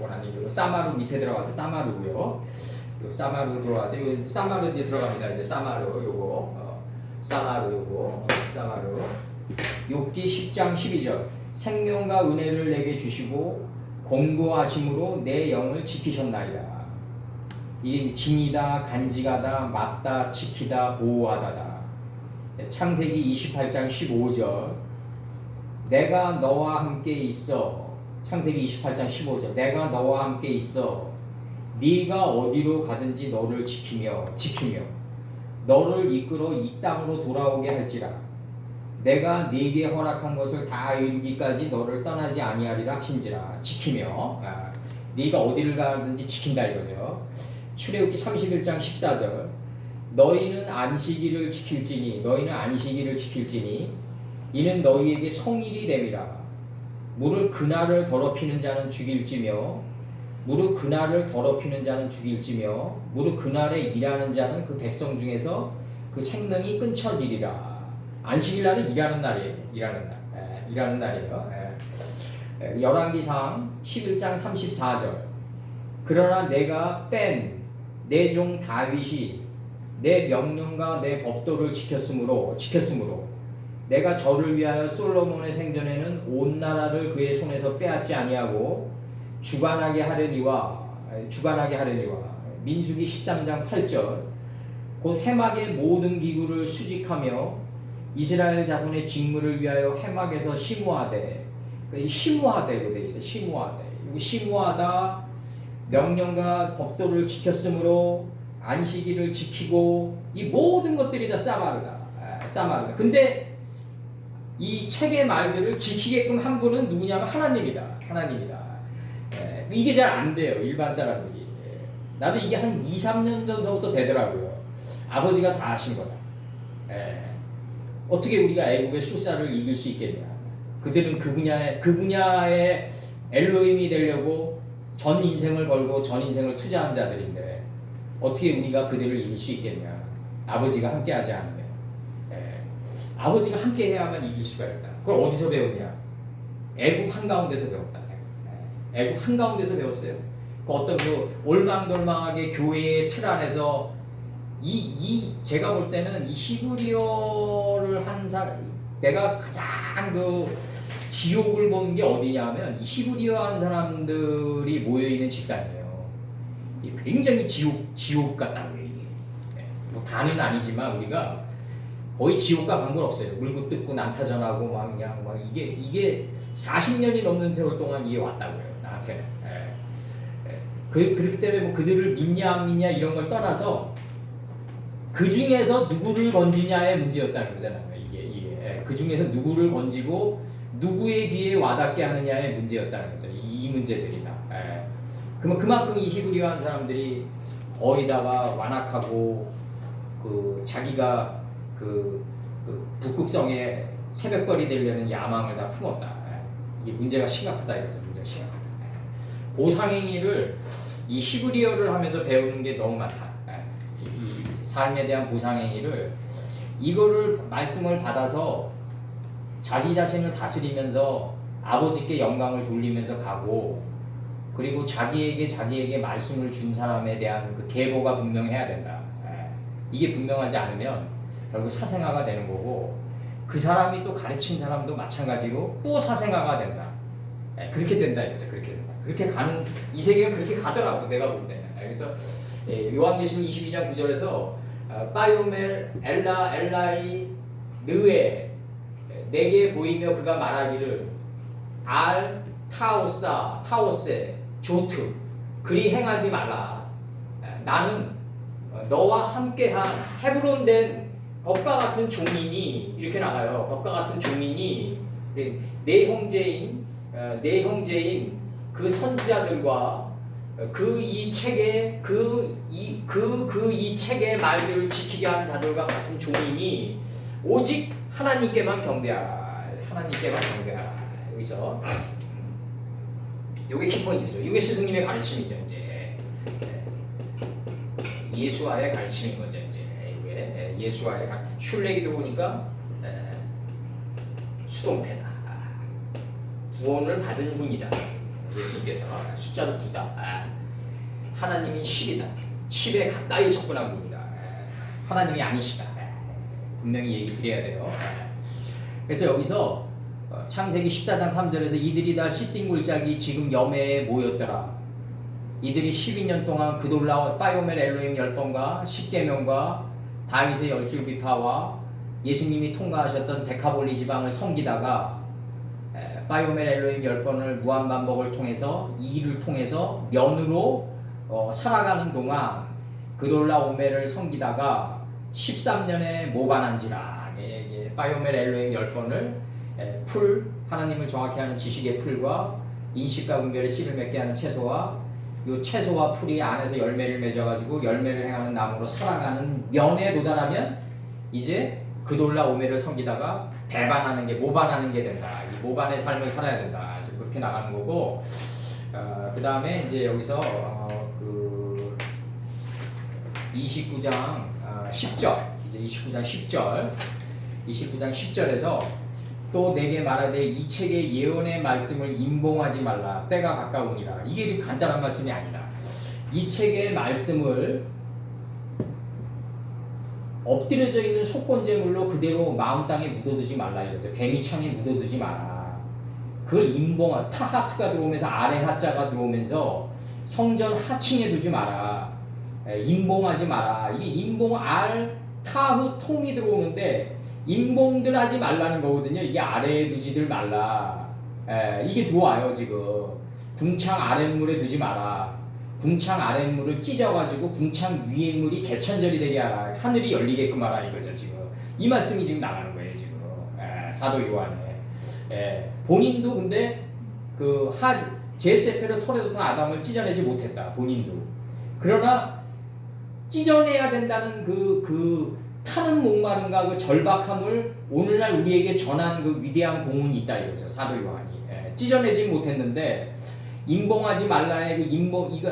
아니고 사마루 밑에 들어가도 사마루고요. 요 사마루 들어가도 요 사마루 이제 들어갑니다. 이제 사마루 요거 사마루 욥기 10장 12절 생명과 은혜를 내게 주시고 공고하심으로 내 영을 지키셨나이다. 이게 진이다, 간직하다, 막다, 지키다, 보호하다다. 창세기 28장 15절 내가 너와 함께 있어. 창세기 28장 15절 내가 너와 함께 있어. 네가 어디로 가든지 너를 지키며 너를 이끌어 이 땅으로 돌아오게 할지라. 내가 네게 허락한 것을 다 이루기까지 너를 떠나지 아니하리라 하신지라. 지키며 네가 어디를 가든지 지킨다 이거죠. 출애굽기 31장 14절 너희는 안식일을 지킬지니 이는 너희에게 성일이 됨이라. 무릇 그날을 더럽히는 자는 죽일지며 무릇 그날에 일하는 자는 그 백성 중에서 그 생명이 끊쳐지리라. 안식일날은 일하는 날이에요. 일하는 날이에요. 열왕기상 11장 34절 그러나 내가 뺀 내 종 다윗이 내 명령과 내 법도를 지켰으므로 내가 저를 위하여 솔로몬의 생전에는 온 나라를 그의 손에서 빼앗지 아니하고 주관하게 하려니와 민수기 13장 8절 곧 해막의 모든 기구를 수직하며 이스라엘 자손의 직무를 위하여 해막에서 심우하되 심우하되고 돼 있어. 심우하다 명령과 법도를 지켰으므로 안식일을 지키고 이 모든 것들이 다 사마르다. 근데 이 책의 말들을 지키게끔 한 분은 누구냐면 하나님이다. 이게 잘 안 돼요. 일반 사람들이. 나도 이게 한 2, 3년 전서부터 되더라고요. 아버지가 다 하신 거다. 어떻게 우리가 애국의 술사를 이길 수 있겠냐. 그들은 그 분야의 엘로힘이 되려고 전 인생을 걸고 전 인생을 투자한 자들인데 어떻게 우리가 그들을 이길 수 있겠냐. 아버지가 함께하지 않으면. 아버지가 함께해야만 이길 수가 있다. 그걸 어디서 배웠냐. 애국 한가운데서 배웠다. 애국 한가운데서 배웠어요. 그 어떤 그 올망돌망하게 교회의 틀 안에서 제가 볼 때는 이 히브리어를 한 사람, 내가 가장 그 지옥을 본 게 어디냐면 이 히브리어 한 사람들이 모여있는 집단이에요. 굉장히 지옥 같다고요, 이게. 뭐 다는 아니지만 우리가 거의 지옥과 관계없어요. 물고 뜯고 난타전하고 막 이게 40년이 넘는 세월 동안 이게 왔다고요, 나한테는. 그렇기 때문에 뭐 그들을 믿냐 안 믿냐 이런 걸 떠나서 그 중에서 누구를 건지냐의 문제였다는 거잖아요. 이게 그 중에서 누구를 건지고 누구의 귀에 와닿게 하느냐의 문제였다는 거죠. 이 문제들이 다. 그만큼 이 히브리어한 사람들이 거의다가 완악하고 그 자기가 그 북극성에 새벽벌이 되려는 야망을 다 품었다. 이게 문제가 심각하다 이거죠. 문제가 심각하다. 보상행위를 이 히브리어를 하면서 배우는 게 너무 많다. 이 삶에 대한 보상행위를 이거를 말씀을 받아서 자기 자신을 다스리면서 아버지께 영광을 돌리면서 가고 그리고 자기에게 말씀을 준 사람에 대한 그 계보가 분명해야 된다. 이게 분명하지 않으면 결국 사생아가 되는 거고 그 사람이 또 가르친 사람도 마찬가지로 또 사생아가 된다. 그렇게 된다 이거죠. 그렇게 된다. 그렇게 가는 이 세계가 그렇게 가더라고 내가 볼 때는. 그래서 요한계시록 22장 9절에서 빠요멜 엘라이 르에 내게 보이며 그가 말하기를 알 타오세 조트 그리 행하지 말라. 나는 너와 함께한 헤브론된 법과 같은 종인이 이렇게 나가요. 법과 같은 종인이 내 형제인 내 형제인 그 선지자들과 그 이 책의 이 책의 말들을 지키게 한 자들과 같은 종이니 오직 하나님께만 경배하라. 하나님께만 경배하라. 여기서 이게 키포인트죠. 이게 스승님의 가르침이죠. 이제 예수와의 가르침인 거죠. 이제 이게 예수와의 슐레기도 보니까 수동태다. 구원을 받은 분이다. 예수님께서 숫자도 9다. 하나님이 10이다. 10에 가까이 접근한 분이다. 하나님이 아니시다. 분명히 얘기 드려야 돼요. 그래서 여기서 창세기 14장 3절에서 이들이 다 시띵 골짜기 지금 여매에 모였더라. 이들이 12년 동안 그돌라 바이오멜 엘로힘 10번과 10계명과 다윗의 10줄비파와 예수님이 통과하셨던 데카볼리 지방을 섬기다가 바이오멜 엘로힘 10번을 무한반복을 통해서 이 일을 통해서 면으로 살아가는 동안 그돌라 오멜을 섬기다가 13년에 모반한지라. 바이오멜 엘로힘 10번을 풀, 하나님을 정확히 하는 지식의 풀과 인식과 분별의 씨를 맺게 하는 채소와 이 채소와 풀이 안에서 열매를 맺어가지고 열매를 행하는 나무로 살아가는 면에 도달하면 이제 그돌라 오멜을 섬기다가 배반하는 게 모반하는 게 된다. 이 모반의 삶을 살아야 된다. 이제 그렇게 나가는 거고, 그 다음에 이제 여기서 그 29장 10절, 이제 29장 10절에서 또 내게 말하되 이 책의 예언의 말씀을 임봉하지 말라. 때가 가까우니라. 이게 간단한 말씀이 아니다. 이 책의 말씀을 엎드려져 있는 속건제물로 그대로 마음 땅에 묻어두지 말라 이거죠. 뱀이 창에 묻어두지 마라. 그걸 임봉하, 타하트가 들어오면서 아래 하자가 들어오면서 성전 하층에 두지 마라. 임봉하지 마라. 이게 임봉 알 타흐 통이 들어오는데 임봉들 하지 말라는 거거든요. 이게 아래에 두지들 말라. 이게 들어와요 지금. 궁창 아랫물에 두지 마라. 궁창 아랫물을 찢어가지고 궁창 위에 물이 개천절이 되게 하라. 하늘이 열리게끔 하라 이거죠 지금. 이 말씀이 지금 나가는 거예요 지금. 사도 요한에. 본인도 근데 그 제세페르 토레도타 아담을 찢어내지 못했다. 본인도. 그러나 찢어내야 된다는 그 타는 목마름과 그 절박함을 오늘날 우리에게 전한 그 위대한 공훈이 있다 이거죠. 사도 요한이. 찢어내지 못했는데 임봉하지 말라의 그 임봉 이거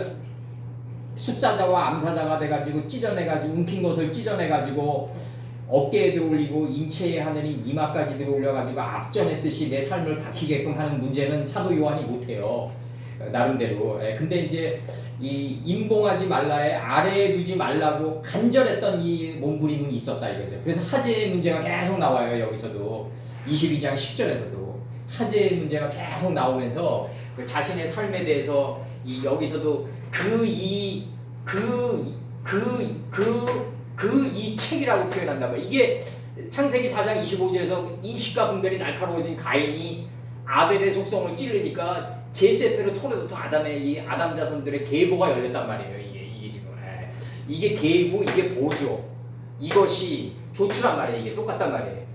숫사자와 암사자가 돼가지고 찢어내가지고 움킨 것을 찢어내가지고 어깨에 들어올리고 인체에 하느니 이마까지 들어올려가지고 앞전했듯이 내 삶을 밝히게끔 하는 문제는 사도 요한이 못해요. 나름대로. 근데 이제 이 임봉하지 말라에 아래에 두지 말라고 간절했던 이 몸부림은 있었다 이거죠. 그래서 하재의 문제가 계속 나와요. 여기서도 22장 10절에서도 하재의 문제가 계속 나오면서 그 자신의 삶에 대해서 여기서도 이 책이라고 표현한단 말이에요. 이게 창세기 4장 25절에서 인식과 분별이 날카로워진 가인이 아벨의 속성을 찌르니까 제세페르 토레도타 아담의 이 아담 자손들의 계보가 열렸단 말이에요. 이게 지금 이게 계보, 이게 보조, 이것이 조투란 말이에요. 이게 똑같단 말이에요.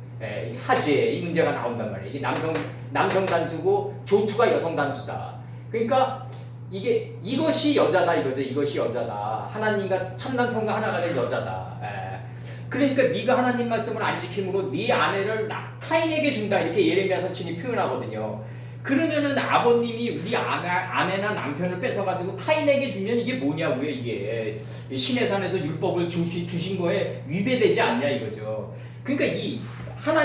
하재 이 문제가 나온단 말이에요. 이게 남성 단수고 조투가 여성 단수다. 그러니까 이것이 여자다 이거죠. 이것이 여자다. 하나님과 참남편과 하나가 된 여자다. 그러니까 네가 하나님 말씀을 안 지킴으로 네 아내를 타인에게 준다 이렇게 예레미야 선친이 표현하거든요. 그러면은 아버님이 우리 아내나 남편을 뺏어가지고 타인에게 주면 이게 뭐냐고요. 이게 신의 산에서 율법을 주신 거에 위배되지 않냐 이거죠. 그러니까 이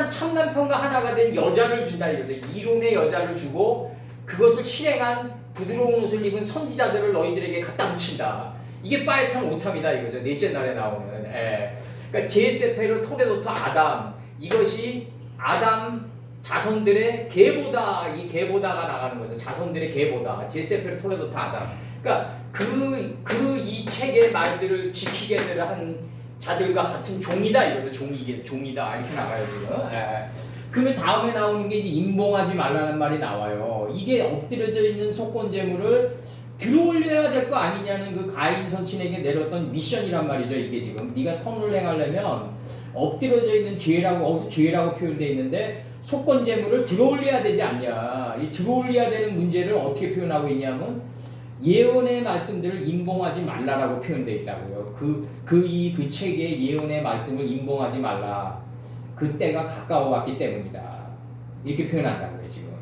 참남편과 하나가 된 여자를 준다 이거죠. 이론의 여자를 주고 그것을 실행한 부드러운 옷을 입은 선지자들을 너희들에게 갖다 붙인다. 이게 빠에탄 오탐이다 이거죠. 넷째 날에 나오는. 그러니까 제세페르 토레도타 아담, 이것이 아담 자손들의 계보다. 이 계보다가 나가는 거죠. 자손들의 계보다. 제세페르 토레도타 아담. 그러니까 이 책의 말들을 지키게 한 자들과 같은 종이다 이거죠. 종이다 이렇게 나가요 지금. 그러면 다음에 나오는 게 이제 임봉하지 말라는 말이 나와요. 이게 엎드려져 있는 속건 제물을 들어올려야 될 거 아니냐는 그 가인 선친에게 내렸던 미션이란 말이죠. 이게 지금 네가 선을 행하려면 엎드려져 있는 죄라고, 어디서 죄라고 표현되어 있는데 속건 재물을 들어올려야 되지 않냐. 이 들어올려야 되는 문제를 어떻게 표현하고 있냐면 예언의 말씀들을 임봉하지 말라라고 표현되어 있다고요. 그 책의 예언의 말씀을 임봉하지 말라. 그때가 가까워 왔기 때문이다. 이렇게 표현한다고요, 지금.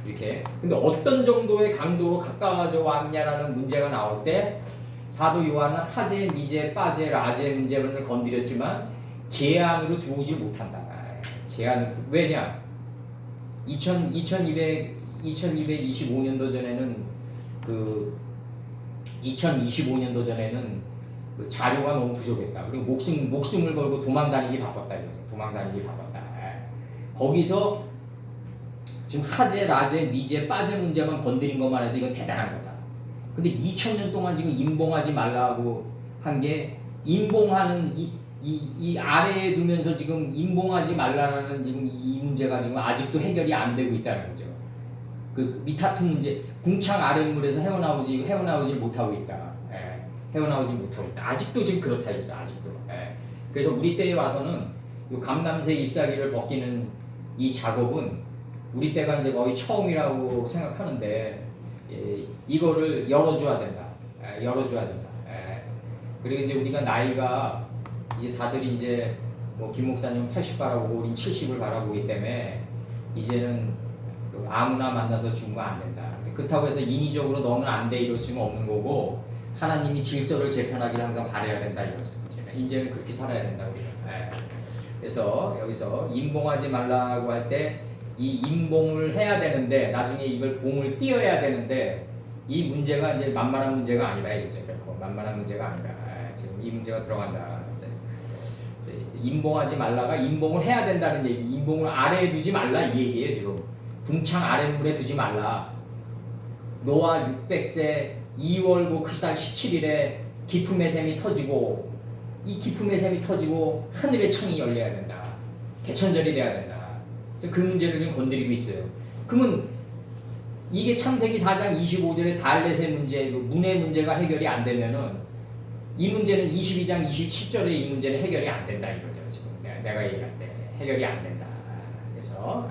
이렇게. 근데 어떤 정도의 강도로 가까워져 왔냐라는 문제가 나올 때 사도 요한은 하제, 미제, 빠제, 라제 문제를 건드렸지만 제한으로 들어오지 못한다. 제한 왜냐? 2225년도 전에는 2025년도 전에는 그 자료가 너무 부족했다. 그리고 목숨을 걸고 도망다니기 바빴다 이거죠. 도망다니기 바빴다. 거기서 지금 하제, 라제, 미제, 빠제 문제만 건드린 것만 해도 이건 대단한 거다. 근데 2000년 동안 지금 임봉하지 말라고 한 게 임봉하는 이 아래에 두면서 지금 임봉하지 말라라는 지금 이 문제가 지금 아직도 해결이 안 되고 있다는 거죠. 그 미타트 문제, 궁창 아랫물에서 헤어나오지 못하고 있다. 헤어나오지 못하고 있다. 아직도 지금 그렇다 이거죠. 아직도. 그래서 우리 때에 와서는 이 감남새 잎사귀를 벗기는 이 작업은 우리 때가 이제 거의 처음이라고 생각하는데 이거를 열어줘야 된다. 열어줘야 된다. 그리고 이제 우리가 나이가 이제 다들 이제 뭐 김 목사님 80 바라보고 우린 70을 바라보기 때문에 이제는 아무나 만나서 죽으면 안 된다. 그렇다고 해서 인위적으로 너는 안 돼 이럴 수는 없는 거고 하나님이 질서를 재편하기를 항상 바라야 된다 이거죠. 이제는 그렇게 살아야 된다 우리는. 그래서 여기서 임봉하지 말라고 할 때 이 임봉을 해야 되는데 나중에 이걸 봉을 띄어야 되는데 이 문제가 이제 만만한 문제가 아니다 이거죠. 만만한 문제가 아니다. 지금 이 문제가 들어간다. 임봉하지 말라가 임봉을 해야 된다는 얘기. 임봉을 아래에 두지 말라 이 얘기예요 지금. 궁창 아랫물에 두지 말라. 노아 600세 2월 그달 17일에 기품의 샘이 터지고 이 기품의 샘이 터지고 하늘의 창이 열려야 된다. 개천절이 돼야 된다. 그 문제를 지금 건드리고 있어요. 그러면 이게 창세기 4장 25절의 달렛의 문제, 문의 문제가 해결이 안 되면은 이 문제는 22장 27절의 이 문제는 해결이 안 된다 이거죠. 지금 내가 얘기할 때 해결이 안 된다. 그래서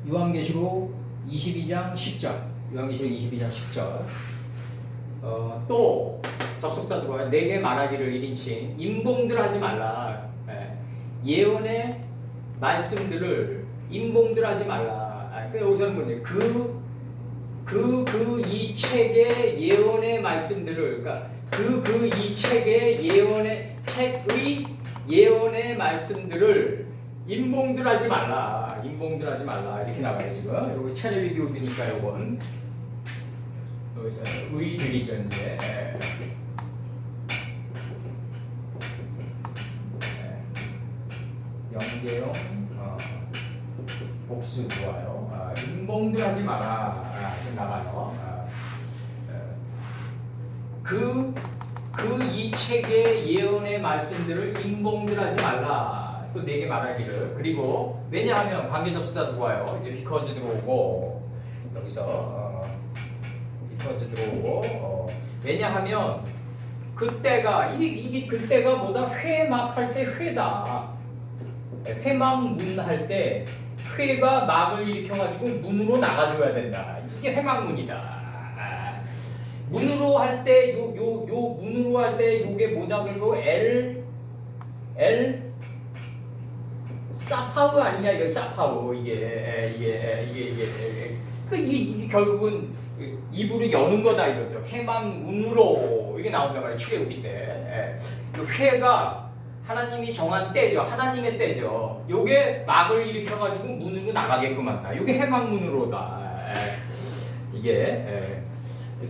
요한계시록 22장 10절, 요한계시록 22장 10절. 또 접속사 들어와요. 내게 말하기를 1인칭 임봉들 하지 말라. 예언의 말씀들을 임봉들 하지 말라. 여기서는 뭐냐? 이 책의 예언의 말씀들을, 그러니까 이 책의 책의 예언의 말씀들을 임봉들 하지 말라. 임봉들 하지 말라. 이렇게 나와요 지금. 여기 차례비 교드니까 요건 여기서 의들이죠 이제. 영계용 복수 좋아요. 임봉들 하지 마라. 생각하요. 이 책의 예언의 말씀들을 임봉들 하지 말라. 또 내게 말하기를. 그리고 왜냐하면 관계접수사 들어와요. 이제 because 들어오고 여기서 because 들어오고 왜냐하면 그때가 이게 그때가 뭐다 회막할 때 회다. 회막문 할 때 회가 막을 일으켜가지고 문으로 나가줘야 된다. 이게 회막문이다. 문으로 할 때 문으로 할 때 요게 뭐다 그리고 L 사파우 아니냐 이게 사파우 이게 결국은 입으로 여는 거다 이거죠. 회막문으로 이게 나온단 말이에요. 출애굽기 때 회가 하나님이 정한 때죠. 하나님의 때죠. 요게 막을 일으켜가지고 문으로 나가게끔 한다. 요게 해막문으로다. 이게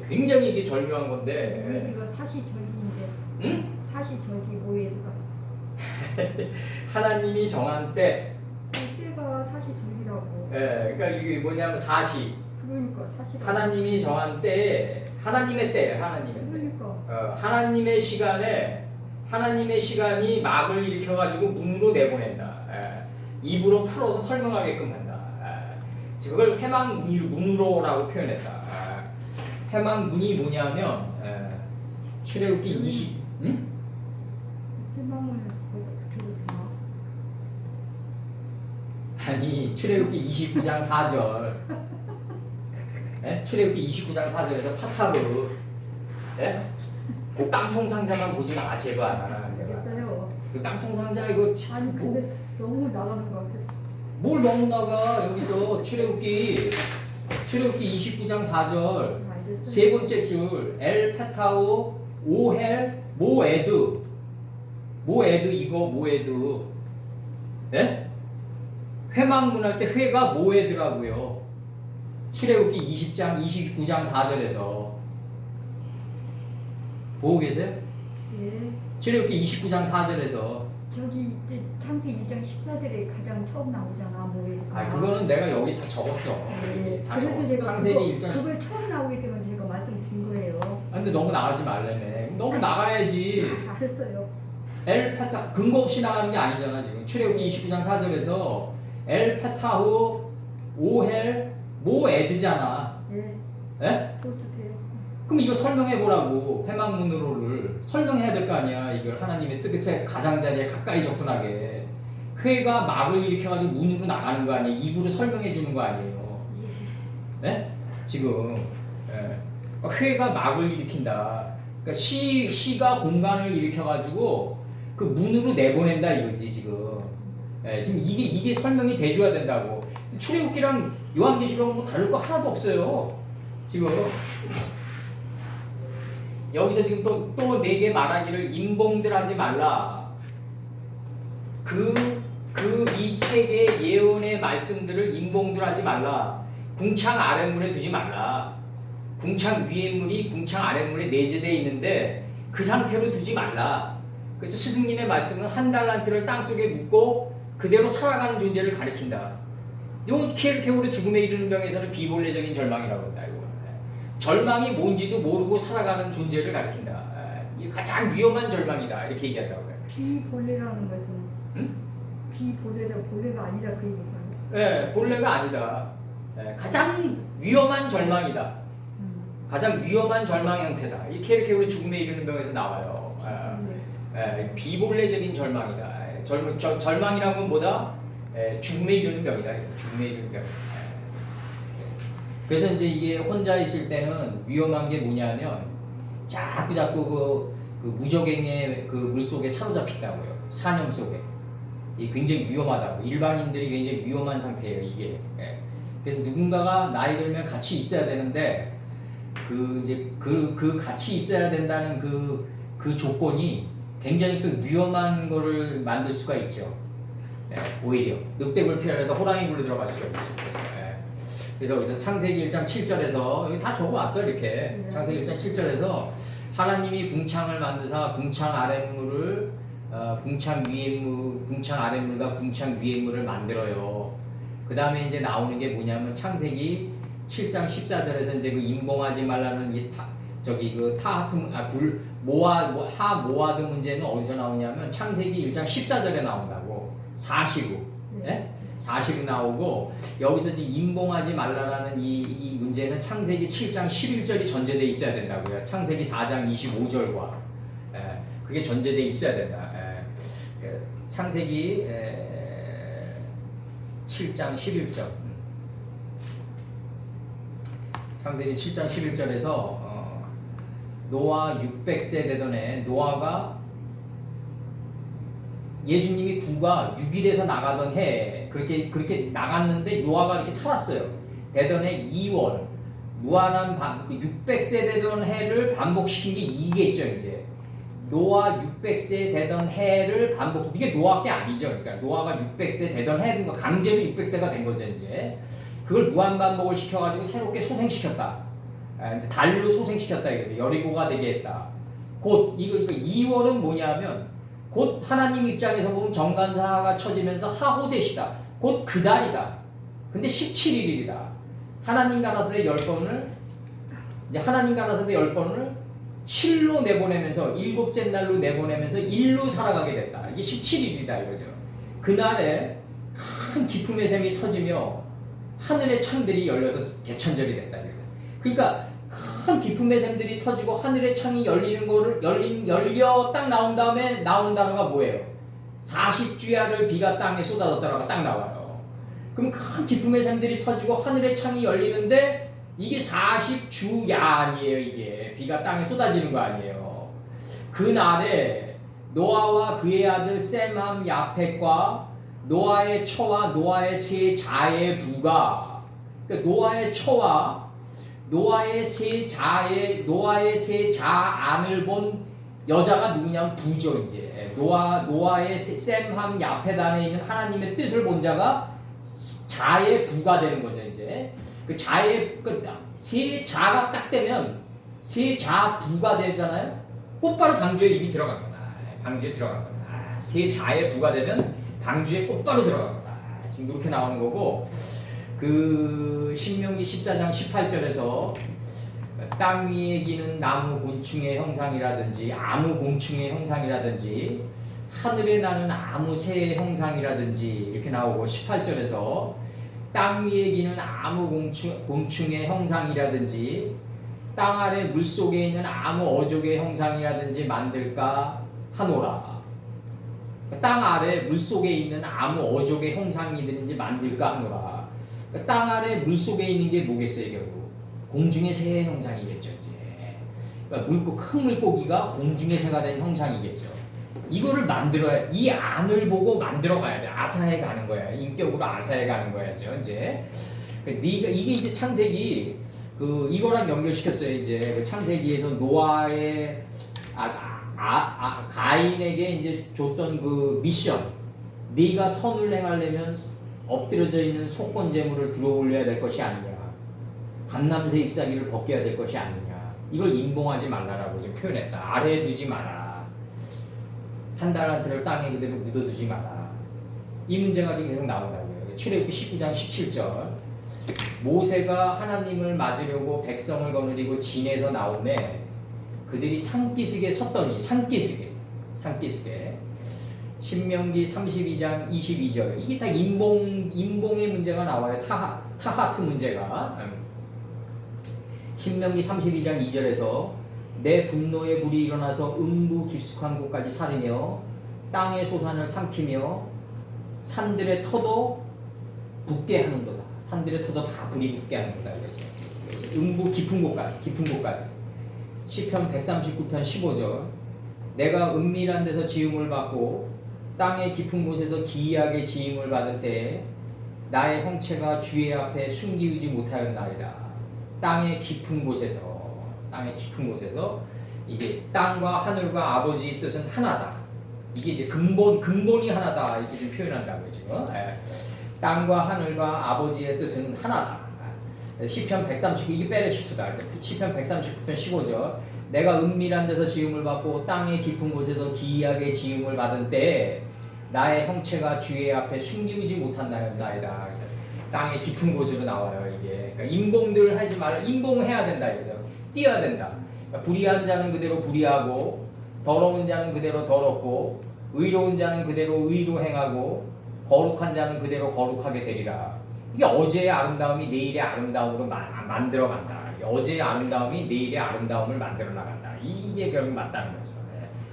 굉장히 이게 절묘한 건데. 이거 사시절기인데. 응? 사시절기 뭐예요? 하나님이 정한 때. 때가 사시절기라고. 그러니까 이게 뭐냐면 사시. 그러니까 사시. 하나님이 정한 때에 하나님의 때. 그러니까. 하나님의 시간이 막을 일으켜가지고 문으로 내보낸다. 입으로 풀어서 설명하게끔 한다. 그걸 회막문으로라고 표현했다. 회막문이 뭐냐면 출애굽기 20, 응? 해방문을 거기다 붙여도 되나? 아니 출애굽기 29장 4절 예? 출애굽기 29장 4절에서 타타르 예? 그 깡통 상자만 보지 마 제발. 알겠어요. 그 깡통 상자 이거 참 아니 근데 너무 나가는 것 같아서. 뭘 너무 나가 여기서 출애굽기 29장 4절 알겠어요. 세 번째 줄 엘 페타우 오헬 모에드 이거 모에드 예? 회막문 할 때 회가 모에드라고요. 출애굽기 20장 29장 4절에서 보고 계세요? 예. 출애굽기 29장 4절에서 저기 이제 창세기 1장 14절에 가장 처음 나오잖아 모에드가. 그거는 내가 여기 다 적었어. 네. 다 그래서 적었어. 제가 창세기 1장 그걸 처음 나오기 때문에 제가 말씀드린 거예요. 근데 너무 나가지 말래매. 너무 나가야지. 알았어요. 엘 파타 근거 없이 나가는 게 아니잖아 지금. 출애굽기 29장 4절에서 엘 파타후 오헬 모에드잖아. 예. 예? 그것도 돼요. 그럼 이거 설명해 보라고. 회막문으로를 설명해야 될 거 아니야. 이걸 하나님의 뜻의 가장자리에 가까이 접근하게. 회가 막을 일으켜가지고 문으로 나가는 거 아니에요. 입으로 설명해 주는 거 아니에요. 예. 네? 지금 예. 회가 막을 일으킨다. 그러니까 시가 공간을 일으켜가지고 그 문으로 내보낸다 이거지 지금. 예, 지금 이게 설명이 돼줘야 된다고. 출애굽기랑 요한계시록은 뭐 다를 거 하나도 없어요. 지금 여기서 지금 또 내게 말하기를 임봉들 하지 말라. 이 책의 예언의 말씀들을 임봉들 하지 말라. 궁창 아랫물에 두지 말라. 궁창 위에 물이 궁창 아랫물에 내재되어 있는데 그 상태로 두지 말라. 그래서 스승님의 말씀은 한 달란트를 땅속에 묻고 그대로 살아가는 존재를 가리킨다. 이렇게 우리 죽음에 이르는 병에서는 비본래적인 절망이라고 한다. 이거. 절망이 뭔지도 모르고 살아가는 존재를 가리킨다. 이게 가장 위험한 절망이다. 이렇게 얘기한다고 그래요. 비본래라는 것은 응? 비본래다 본래가 아니다 그 얘기인가요? 네, 본래가 아니다. 가장 위험한 절망이다. 가장 위험한 절망 형태다. 이렇게 우리 죽음에 이르는 병에서 나와요. 비본래적인 절망이다. 절망이라는 건 뭐다? 죽음에 이르는 병이다. 죽음에 이르는 병. 그래서 이제 이게 혼자 있을 때는 위험한 게 뭐냐면 자꾸 그 무적행의 그 물속에 사로잡힌다고요. 사념 속에. 이게 굉장히 위험하다고. 일반인들이 굉장히 위험한 상태예요. 이게. 그래서 누군가가 나이 들면 같이 있어야 되는데 그 같이 있어야 된다는 그 조건이 굉장히 또 위험한 거를 만들 수가 있죠. 오히려 늑대굴 피하려다 호랑이 굴로 들어갈 수가 있죠. 그래서 여기서 창세기 1장 7절에서 여기 다 적어왔어요. 이렇게 창세기 1장 7절에서 하나님이 궁창을 만드사 궁창 아랫물을 궁창 위에 물, 궁창 아랫물과 궁창 위에 물을 만들어요. 그 다음에 이제 나오는 게 뭐냐면 창세기 7장 14절에서 이제 그 임봉하지 말라는 이 모아드 문제는 어디서 나오냐면 창세기 1장 14절에 나온다고. 사시로. 예? 사시로 나오고 여기서 이제 임봉하지 말라라는 이 문제는 창세기 7장 11절이 전제되어 있어야 된다고요. 창세기 4장 25절과 그게 전제되어 있어야 된다. 창세기 7장 11절. 창세기 7장 11절에서 노아 600세 되던 해 노아가 예수님이 구가 6일에서 나가던 해 그렇게 나갔는데 노아가 이렇게 살았어요. 되던 해 2월 무한한 600세 되던 해를 반복시킨 게 이게죠. 이제 노아 600세 되던 해를 반복. 이게 노아 게 아니죠. 그러니까 노아가 600세 되던 해 강제로 600세가 된 거죠. 이제 그걸 무한 반복을 시켜가지고 새롭게 소생시켰다. 이제 달로 소생시켰다 이거죠. 여리고가 되게 했다. 곧 이거 2월은 뭐냐면 곧 하나님 입장에서 보면 정간사가 쳐지면서 하호대시다. 곧 그 달이다. 근데 17일이다. 하나님 가라사대 10번을 이제 하나님 가라사대 10번을 7로 내보내면서 일곱째 날로 내보내면서 1로 살아가게 됐다. 이게 17일이다 이거죠. 그날에 큰 기품의 샘이 터지며 하늘의 창들이 열려서 개천절이 됐다 이거죠. 그러니까 큰 기품의 샘들이 터지고 하늘의 창이 열리는 거를 열려 딱 나온 다음에 나오는 단어가 뭐예요? 40주야를 비가 땅에 쏟아졌다라고 딱 나와요. 그럼 큰 기품의 샘들이 터지고 하늘의 창이 열리는데 이게 40주야 아니에요. 이게 비가 땅에 쏟아지는 거 아니에요. 그날에 노아와 그의 아들 셈함 야펫과 노아의 처와 노아의 세 자의 부가, 그러니까 노아의 처와 노아의 세 자 안을 본 여자가 누구냐면 부죠. 이제 노아의 셈함 야펫 안에 있는 하나님의 뜻을 본 자가 자의 부가 되는 거죠. 이제 그 자의 세 자가 딱 되면 세 자 부가 되잖아요. 곧바로 방주에 입이 들어간 거다. 방주에 들어간 거다. 세 자의 부가 되면 방주에 곧바로 들어간 거다. 지금 이렇게 나오는 거고, 그 신명기 14장 18절에서 땅 위에 기는 나무 곤충의 형상이라든지 아무 공충의 형상이라든지 하늘에 나는 아무 새의 형상이라든지 이렇게 나오고, 18절에서 땅 위에 기는 아무 곤충의 형상이라든지 땅 아래 물속에 있는 아무 어족의 형상이라든지 만들까 하노라. 땅 아래 물속에 있는 아무 어족의 형상이든지 만들까 하노라. 땅 아래 물속에 있는 게 뭐겠어요? 결국 공중의 새의 형상이겠죠. 이제 그러니까 큰 물고기가 공중의 새가 된 형상이겠죠. 이거를 만들어야, 이 안을 보고 만들어 가야 돼. 아사해 가는 거야. 인격으로 아사해 가는 거야죠. 이제 이게 이제 창세기 이거랑 연결시켰어요. 이제 그 창세기에서 노아의 가인에게 이제 줬던 그 미션, 네가 선을 행하려면 엎드려져 있는 속건 제물을 들어 올려야 될 것이 아니냐, 감람새 잎사귀를 벗겨야 될 것이 아니냐, 이걸 인봉하지 말라라고 좀 표현했다. 아래에 두지 마라, 한 달란트를 땅에 그대로 묻어두지 마라. 이 문제가 지금 계속 나온다고요. 출애굽기 19장 17절, 모세가 하나님을 맞으려고 백성을 거느리고 진에서 나오매 그들이 산기슭에 섰더니, 산기슭에 신명기 32장 22절, 이게 다 인봉의 문제가 나와요. 타하트 문제가. 신명기 32장 2절에서 내 분노의 불이 일어나서 음부 깊숙한 곳까지 사르며 땅의 소산을 삼키며 산들의 터도 붙게 하는도다. 산들의 터도 다 불이 붙게 하는도다. 이거죠. 음부 깊은 곳까지. 시편 139편 15절, 내가 은밀한 데서 지음을 받고 땅의 깊은 곳에서 기이하게 지음을 받을 때에 나의 형체가 주의 앞에 숨기우지 못하였나이다. 땅의 깊은 곳에서 이게 땅과 하늘과 아버지의 뜻은 하나다. 이게 이제 근본이 하나다. 이렇게 좀 표현한다고요 지금. 땅과 하늘과 아버지의 뜻은 하나다. 시편 139, 이게 베레시트다. 시편 139편 15절, 내가 은밀한 데서 지음을 받고 땅의 깊은 곳에서 기이하게 지음을 받은 때에 나의 형체가 주의 앞에 숨기우지 못한나이다. 그래서 땅의 깊은 곳으로 나와요 이게. 그러니까 인봉들 하지 말라. 인봉해야 된다 이거죠. 띄어야 된다. 그러니까 불의한 자는 그대로 불의하고, 더러운 자는 그대로 더럽고, 의로운 자는 그대로 의로 행하고, 거룩한 자는 그대로 거룩하게 되리라. 이게 어제의 아름다움이 내일의 아름다움으로 만들어 간다. 어제의 아름다움이 내일의 아름다움을 만들어 나간다. 이게 결국 맞다는 거죠.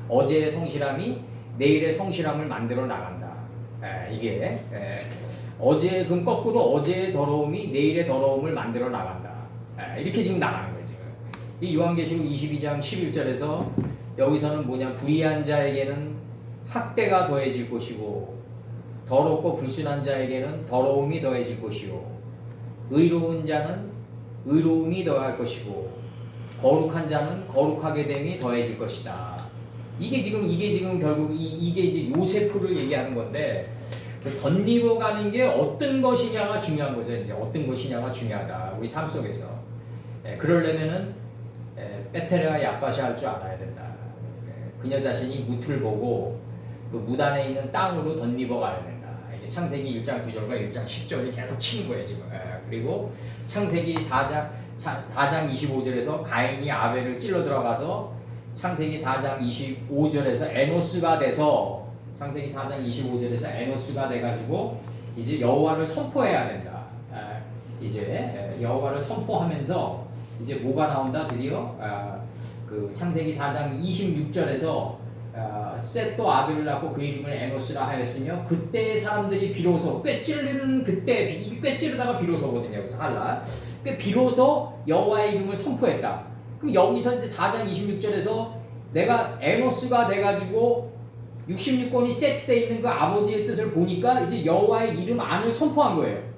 어제의 성실함이 내일의 성실함을 만들어 나간다. 이게 어제, 그럼 거꾸로 어제의 더러움이 내일의 더러움을 만들어 나간다. 이렇게 지금 나가는 거죠. 이 요한계시록 22장 11절에서 여기서는 뭐냐, 불의한 자에게는 학대가 더해질 것이고, 더럽고 불순한 자에게는 더러움이 더해질 것이요, 의로운 자는 의로움이 더할 것이고, 거룩한 자는 거룩하게 됨이 더해질 것이다. 이게 지금 결국 이게 이제 요세프를 얘기하는 건데, 덧입어 가는 게 어떤 것이냐가 중요한 거죠. 이제 어떤 것이냐가 중요하다. 우리 삶 속에서. 그러려면은 베테르와 얍바시 할 줄 알아야 된다. 그녀 자신이 무틀 보고 그 무 안에 있는 땅으로 덧입어 가야 된다. 이게 창세기 1장 9절과 1장 10절이 계속 치는 거예요 지금. 그리고 창세기 4장 25절에서 가인이 아벨을 찔러 들어가서 창세기 4장 25절에서 에노스가 돼서, 창세기 4장 25절에서 에노스가 돼가지고 이제 여호와를 선포해야 된다. 이제 여호와를 선포하면서 이제 뭐가 나온다 드디어 그 창세기 4장 26절에서 셋도 아들을 낳고 그 이름을 에노스라 하였으며 그때 사람들이 비로소 꿰찌르는 그때 이 꿰찌르다가 비로소거든요. 그래서 할라 비로소 여호와의 이름을 선포했다. 그럼 여기서 이제 4장 26절에서 내가 에노스가 돼가지고 66권이 세트되어 있는 그 아버지의 뜻을 보니까 이제 여호와의 이름 안을 선포한 거예요.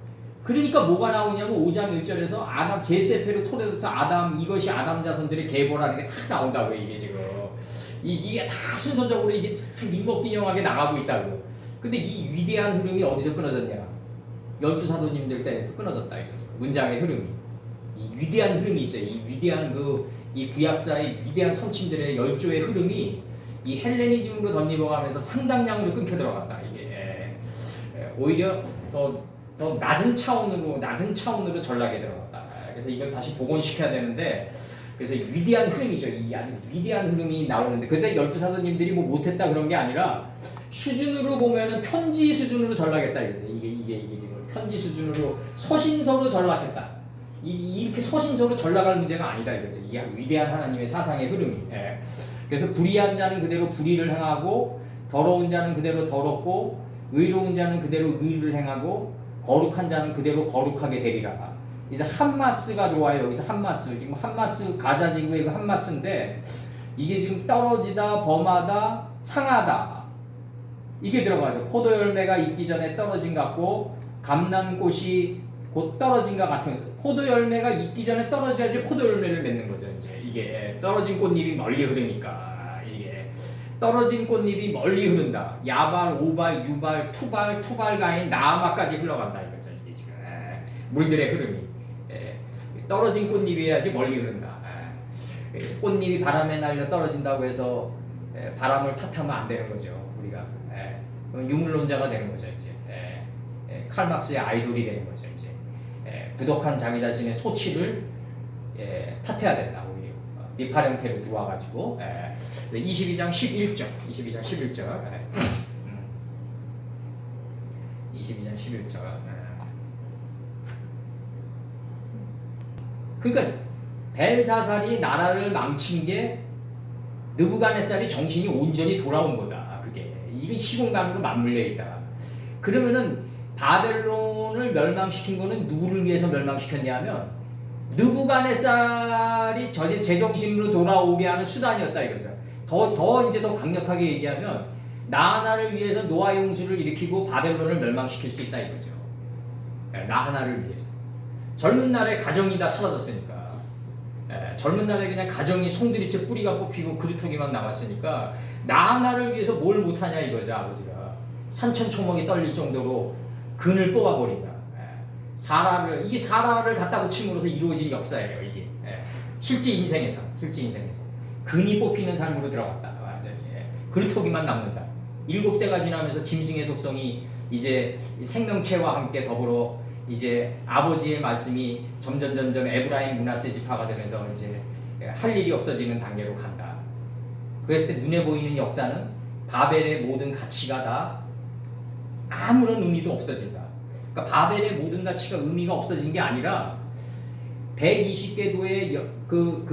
그러니까 뭐가 나오냐면 5장 1절에서 아담 제세페르 토레도트 아담 이것이 아담 자손들의 계보라는 게 다 나온다고요. 이게 지금 이게 다 순서적으로 이게 다 일목균형하게 나가고 있다고. 근데 이 위대한 흐름이 어디서 끊어졌냐? 열두 사도님들 때에서 끊어졌다 이거죠. 문장의 흐름이 이 위대한 흐름이 있어요. 이 위대한 이 구약사의 위대한 선친들의 열조의 흐름이 이 헬레니즘으로 덧입어가면서 상당량으로 끊겨 들어갔다. 이게 오히려 더 낮은 차원으로 전락에 들어갔다. 그래서 이걸 다시 복원시켜야 되는데 그래서 위대한 흐름이죠. 이 아주 위대한 흐름이 나오는데 그때 열두 사도님들이 뭐 못했다 그런 게 아니라 수준으로 보면은 편지 수준으로 전락했다 이거죠. 이게 지금 편지 수준으로 소신서로 전락했다. 이렇게 소신서로 전락할 문제가 아니다 이거죠. 이 위대한 하나님의 사상의 흐름이. 그래서 불의한 자는 그대로 불의를 행하고 더러운 자는 그대로 더럽고 의로운 자는 그대로 의를 행하고 거룩한 자는 그대로 거룩하게 되리라. 이제 한마스가 들어와요. 여기서 한마스. 지금 한마스 가자지구의 그 한마스인데 이게 지금 떨어지다, 범하다, 상하다. 이게 들어가죠. 포도 열매가 익기 전에 떨어진 것 같고 감람꽃이 곧 떨어진 것 같은 거죠. 포도 열매가 익기 전에 떨어져야지 포도 열매를 맺는 거죠. 이제 이게 떨어진 꽃잎이 멀리 흐르니까 이게 떨어진 꽃잎이 멀리 흐른다. 야발, 오발, 유발, 투발, 투발가인 나아마까지 흘러간다 이거죠. 이게 지금 물들의 흐름이 떨어진 꽃잎이어야지 멀리 흐른다. 꽃잎이 바람에 날려 떨어진다고 해서 바람을 탓하면 안 되는 거죠. 우리가 유물론자가 되는 거죠. 이제 칼막스의 아이돌이 되는 거죠. 이제 부족한 자기 자신의 소치를 탓해야 된다. 오히려 미팔 형태로 들어와가지고 22장 11절 22장 11절 22장 11절 그러니까 벨사살이 나라를 망친 게 느부갓네살이 정신이 온전히 돌아온 거다. 그게 이게 시공간으로 맞물려 있다. 그러면은 바벨론을 멸망시킨 거는 누구를 위해서 멸망시켰냐면 느부갓네살이 제정신으로 돌아오게 하는 수단이었다 이거죠. 더 이제 더 강력하게 얘기하면 나 하나를 위해서 노아 홍수를 일으키고 바벨론을 멸망시킬 수 있다 이거죠. 나 하나를 위해서. 젊은 날에 가정이 다 사라졌으니까 젊은 날에 그냥 가정이 송두리째 뿌리가 뽑히고 그루터기만 남았으니까 나 하나를 위해서 뭘 못하냐 이거죠. 아버지가 산천초목이 떨릴 정도로 근을 뽑아버린다. 이게 사라를 갖다 붙임으로써 이루어진 역사예요. 이게 실제 인생에서 근이 뽑히는 삶으로 들어갔다. 완전히 그루터기만 남는다. 7대가 지나면서 짐승의 속성이 이제 생명체와 함께 더불어 이제 아버지의 말씀이 점점 에브라임 문하세 지파가 되면서 이제 할 일이 없어지는 단계로 간다. 그랬을 때 눈에 보이는 역사는 바벨의 모든 가치가 다 아무런 의미도 없어진다. 그러니까 바벨의 모든 가치가 의미가 없어진 게 아니라 120개 도의 그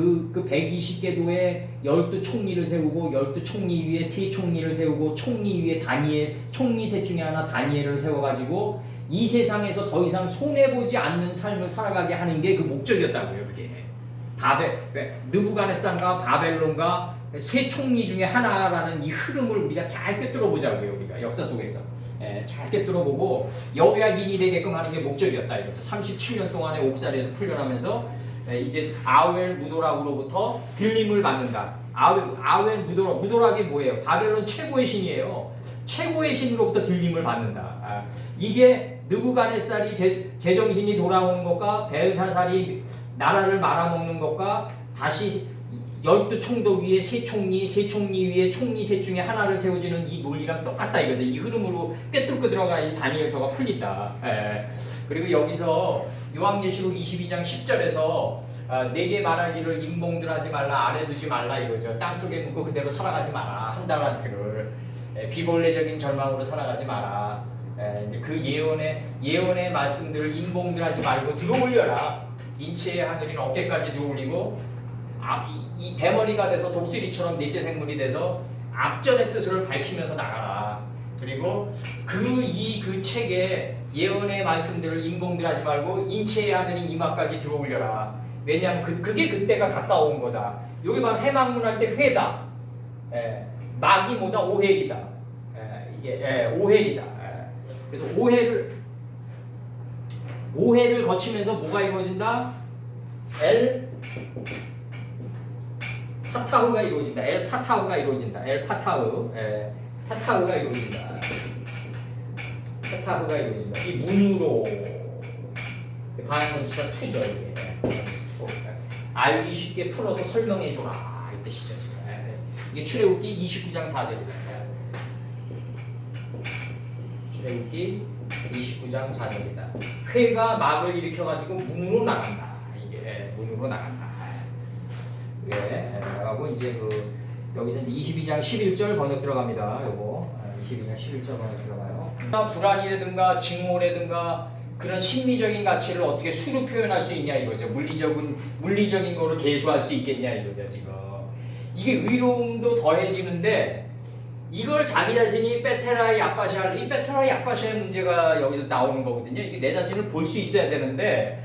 120개 도의 12총리를 세우고 12총리 위에 3총리를 세우고 총리 위에 다니엘 총리 셋 중에 하나 다니엘을 세워가지고 이 세상에서 더 이상 손해보지 않는 삶을 살아가게 하는 게 그 목적이었다고요. 그게 느부갓네살과 바벨론과 세 총리 중에 하나라는 이 흐름을 우리가 잘 꿰뚫어 보자고요. 우리가 역사 속에서 잘 꿰뚫어 보고 여호야긴이 되게끔 하는 게 목적이었다 이거죠. 37년 동안의 옥살이에서 풀려나면서 이제 아웰 무도락으로부터 들림을 받는다. 아웰 무도락이 뭐예요? 바벨론 최고의 신이에요. 최고의 신으로부터 들림을 받는다. 이게 느부갓네살이 제정신이 돌아오는 것과 벨사살이 나라를 말아먹는 것과 다시 12총독 위에 세 총리 위에 총리 셋 중에 하나를 세워지는 이 논리랑 똑같다 이거죠. 이 흐름으로 꿰뚫고 들어가야 다니엘서가 풀린다. 그리고 여기서 요한계시록 22장 10절에서 내게 말하기를 임봉들 하지 말라 아래 두지 말라 이거죠. 땅속에 묻고 그대로 살아가지 마라. 한 달란트를 비본래적인 절망으로 살아가지 마라. 이제 그 예언의 말씀들을 임봉들 하지 말고 들어올려라. 인체의 하늘이는 어깨까지 들어올리고 이 대머리가 돼서 독수리처럼 넷째 생물이 돼서 앞전의 뜻을 밝히면서 나가라. 그리고 그 책에 예언의 말씀들을 임봉들하지 말고 인체의 하늘인 이마까지 들어올려라. 왜냐하면 그게 그때가 가까운 거다. 여기 바로 해망문 할 때 회다. 막이 뭐다? 오헬이다. 이게 오헬이다. 그래서 오헬을 거치면서 뭐가 이루어진다? 엘 파타흐가 이루어진다. 엘 파타흐가 이루어진다. 엘 파타흐. 파타흐가 이루어진다. 파타흐가 이루어진다. 이 문으로 반응문치사 투죠. 이게 투. 알기 쉽게 풀어서 설명해줘라 이 뜻이죠. 지금. 이게 출애굽기 29장 4절입니다. 출애굽기 29장 4절입니다. 회가 막을 일으켜가지고 문으로 나간다. 이게 문으로 나간다. 하고 이제 여기서 이제 22장 11절 번역 들어갑니다. 요거 22장 11절 번역 들어가요. 불안이라든가 증오라든가 그런 심리적인 가치를 어떻게 수로 표현할 수 있냐 이거죠. 물리적인 거를 계수할 수 있겠냐 이거죠. 지금 이게 의로움도 더해지는데 이걸 자기 자신이 베테라의 약바시알, 이 베테라의 약바시알 문제가 여기서 나오는 거거든요. 이게 내 자신을 볼 수 있어야 되는데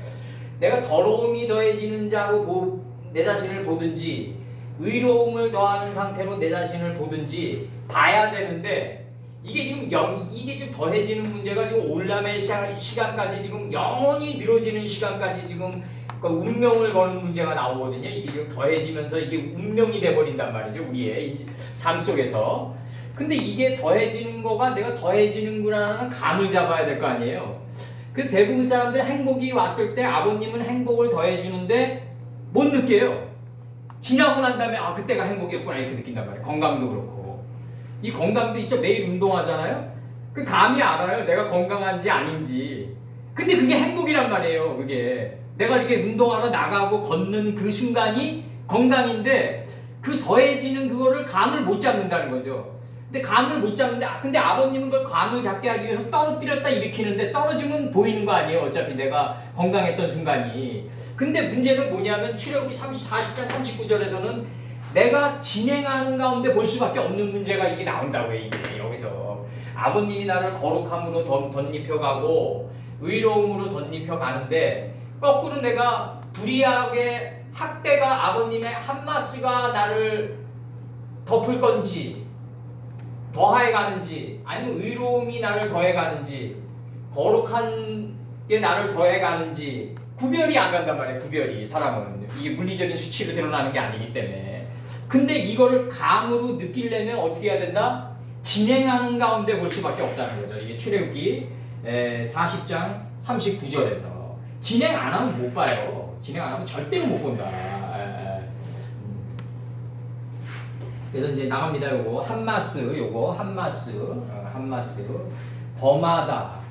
내가 더러움이 더해지는 자로 내 자신을 보든지 의로움을 더하는 상태로 내 자신을 보든지 봐야 되는데 이게 지금 더해지는 문제가 지금 올람의 시간까지 지금 영원히 늘어지는 시간까지 지금 그 운명을 거는 문제가 나오거든요. 이게 지금 더해지면서 이게 운명이 돼버린단 말이죠. 우리의 삶 속에서. 근데 이게 더해지는 거가 내가 더해지는구나라는 감을 잡아야 될 거 아니에요. 그 대부분 사람들 행복이 왔을 때 아버님은 행복을 더해주는데 못 느껴요. 지나고 난 다음에 그때가 행복이었구나 이렇게 느낀단 말이에요. 건강도 그렇고. 이 건강도 있죠. 매일 운동하잖아요. 그 감이 알아요. 내가 건강한지 아닌지. 근데 그게 행복이란 말이에요. 그게. 내가 이렇게 운동하러 나가고 걷는 그 순간이 건강인데 그 더해지는 그거를 감을 못 잡는다는 거죠. 근데 감을 못 잡는데 근데 아버님은 그걸 감을 잡게 하기 위해서 떨어뜨렸다 일으키는데 떨어지면 보이는 거 아니에요. 어차피 내가 건강했던 순간이. 근데 문제는 뭐냐면 출애굽기 40장 39절에서는 내가 진행하는 가운데 볼 수밖에 없는 문제가 이게 나온다고요. 이게 여기서 아버님이 나를 거룩함으로 덧입혀가고 의로움으로 덧입혀가는데 거꾸로 내가 불의하게 학대가 아버님의 한마스가 나를 덮을 건지 더해 가는지 아니면 의로움이 나를 더해 가는지 거룩한 게 나를 더해 가는지 구별이 안 간단 말이에요. 구별이 사람은 이게 물리적인 수치로 드러나는 게 아니기 때문에. 근데 이거를 감으로 느끼려면 어떻게 해야 된다? 진행하는 가운데 볼 수밖에 없다는 거죠. 이게 출애굽기 40장 39절에서 진행 안 하면 못 봐요. 진행 안 하면 절대로 못 본다. 그래서 이제 나갑니다. 요거 한마스 범하다.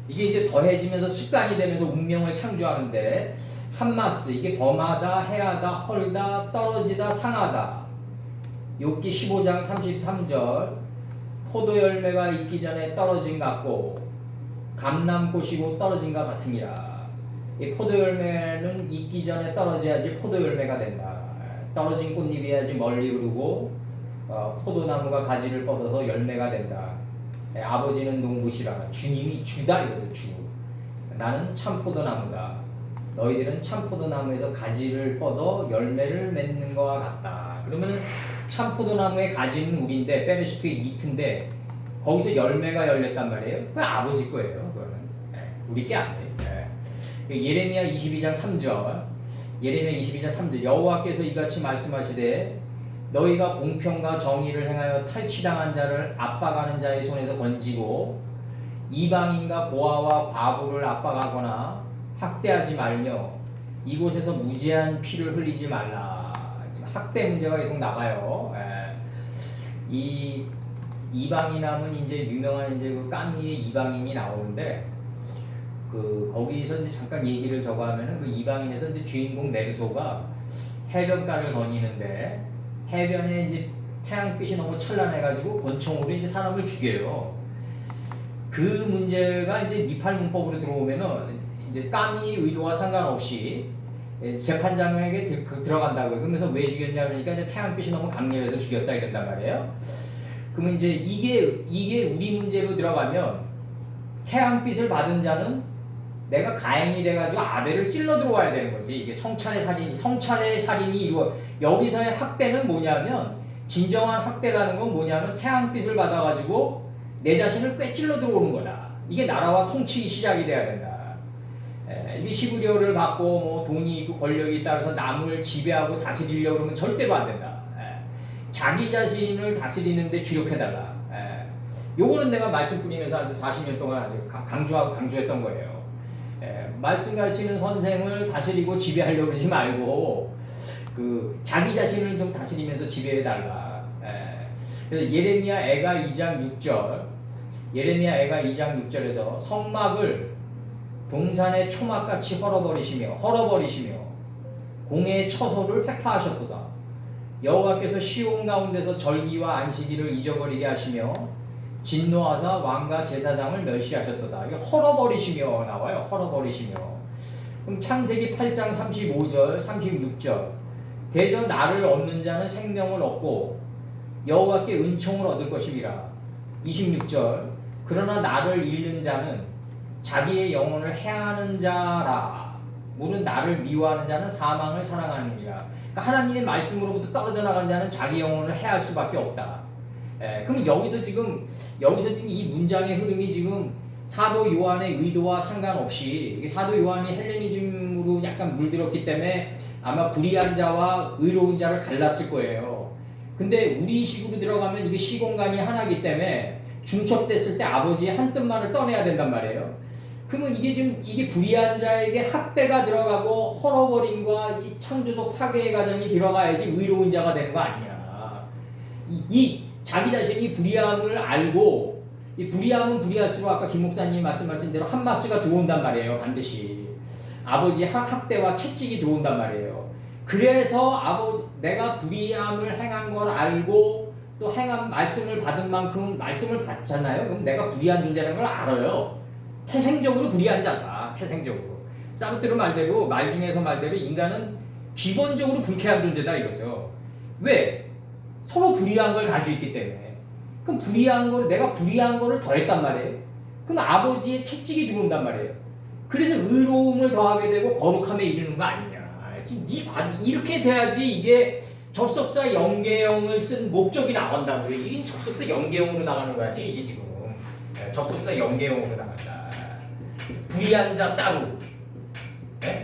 이게 이제 더해지면서 습관이 되면서 운명을 창조하는데 한마스 이게 범하다, 해하다, 헐다, 떨어지다, 상하다. 욥기 15장 33절 포도 열매가 익기 전에 떨어진 같고 감람꽃이고 떨어진 것 같으니라. 이 포도 열매는 익기 전에 떨어져야지 포도 열매가 된다. 떨어진 꽃잎이야지 멀리 흐르고 포도나무가 가지를 뻗어서 열매가 된다. 아버지는 농부시라. 주님이 주다 이거든. 주. 나는 참 포도나무다. 너희들은 참 포도나무에서 가지를 뻗어 열매를 맺는 것과 같다. 그러면은 참 포도나무의 가지는 우리인데 베네시픽 니트인데 거기서 열매가 열렸단 말이에요. 그건 아버지 거예요. 그거는 우리 게 아니에요. 예레미야 22장 3절 예레미야 22장 3절 여호와께서 이같이 말씀하시되 너희가 공평과 정의를 행하여 탈취당한 자를 압박하는 자의 손에서 건지고 이방인과 고아와 과부를 압박하거나 학대하지 말며 이곳에서 무죄한 피를 흘리지 말라. 학대 문제가 계속 나가요. 이 이방인하면 이제 유명한 이제 그 까미의 이방인이 나오는데 그 거기서 이제 잠깐 얘기를 저거 하면은 그 이방인에서 이제 주인공 메르소가 해변가를 거니는데 해변에 이제 태양빛이 너무 찬란해가지고 권총으로 이제 사람을 죽여요. 그 문제가 이제 니팔 문법으로 들어오면은 이제 까미 의도와 상관없이 재판장에게 들어간다고요. 그러면서 왜 죽였냐 그러니까 이제 태양빛이 너무 강렬해서 죽였다 이런단 말이에요. 그러면 이제 이게 우리 문제로 들어가면 태양빛을 받은 자는 내가 가행이 돼가지고 아벨을 찔러 들어와야 되는 거지. 이게 성찬의 살인이 여기서의 학대는 뭐냐면 진정한 학대라는 건 뭐냐면 태양빛을 받아가지고 내 자신을 꿰찔러 들어오는 거다. 이게 나라와 통치 시작이 돼야 된다. 이게 시부려를 받고 뭐 돈이 있고 권력이 따라서 남을 지배하고 다스리려고 그러면 절대로 안 된다. 자기 자신을 다스리는데 주력해달라. 요거는 내가 말씀 뿌리면서 아주 40년 동안 아주 강조했던 거예요. 말씀 가르치는 선생을 다스리고 지배하려고 그러지 말고 그 자기 자신을 좀 다스리면서 지배해달라. 그래서 예레미야 애가 2장 6절에서 성막을 동산의 초막같이 헐어버리시며 공의 처소를 회파하셨도다. 여호와께서 시온 가운데서 절기와 안식일을 잊어버리게 하시며 진노하사 왕과 제사장을 멸시하셨도다. 이게 헐어버리시며 나와요. 헐어버리시며. 그럼 창세기 8장 35절 36절 대저 나를 얻는 자는 생명을 얻고 여호와께 은총을 얻을 것이니라. 26절 그러나 나를 잃는 자는 자기의 영혼을 해하는 자라. 물은 나를 미워하는 자는 사망을 사랑하느니라. 그러니까 하나님의 말씀으로부터 떨어져 나간 자는 자기 영혼을 해할 수밖에 없다. 그럼 여기서 지금 이 문장의 흐름이 지금 사도 요한의 의도와 상관없이 사도 요한이 헬레니즘으로 약간 물들었기 때문에 아마 불의한 자와 의로운 자를 갈랐을 거예요. 근데 우리 식으로 들어가면 이게 시공간이 하나이기 때문에 중첩됐을 때 아버지의 한 뜸만을 떠내야 된단 말이에요. 그러면 이게 불의한 자에게 학대가 들어가고 헐어버림과 이 창조적 파괴의 과정이 들어가야지 의로운 자가 되는 거 아니냐. 이 자기 자신이 불의함을 알고 이 불의함은 불의할수록 아까 김 목사님이 말씀하신 대로 한마스가 들어온단 말이에요. 반드시 아버지의 학대와 채찍이 들어온단 말이에요. 그래서 내가 불의함을 행한 걸 알고 또 행한 말씀을 받은 만큼 말씀을 받잖아요. 그럼 내가 불의한 존재라는 걸 알아요. 태생적으로 불의한 자다. 태생적으로. 사르트르 말대로 말 중에서 말대로 인간은 기본적으로 불쾌한 존재다 이거죠. 왜? 서로 불의한 걸 가지고 있기 때문에. 그럼 내가 불의한 거를 더했단 말이에요. 그럼 아버지의 채찍이 들어온단 말이에요. 그래서 의로움을 더하게 되고 거룩함에 이르는 거 아니냐. 지금 이렇게 돼야지 이게 접속사 연계형을 쓴 목적이 나간다고요. 이게 접속사 연계형으로 나가는 거야. 이게 지금 접속사 연계형으로 나간다. 불의한 자 따로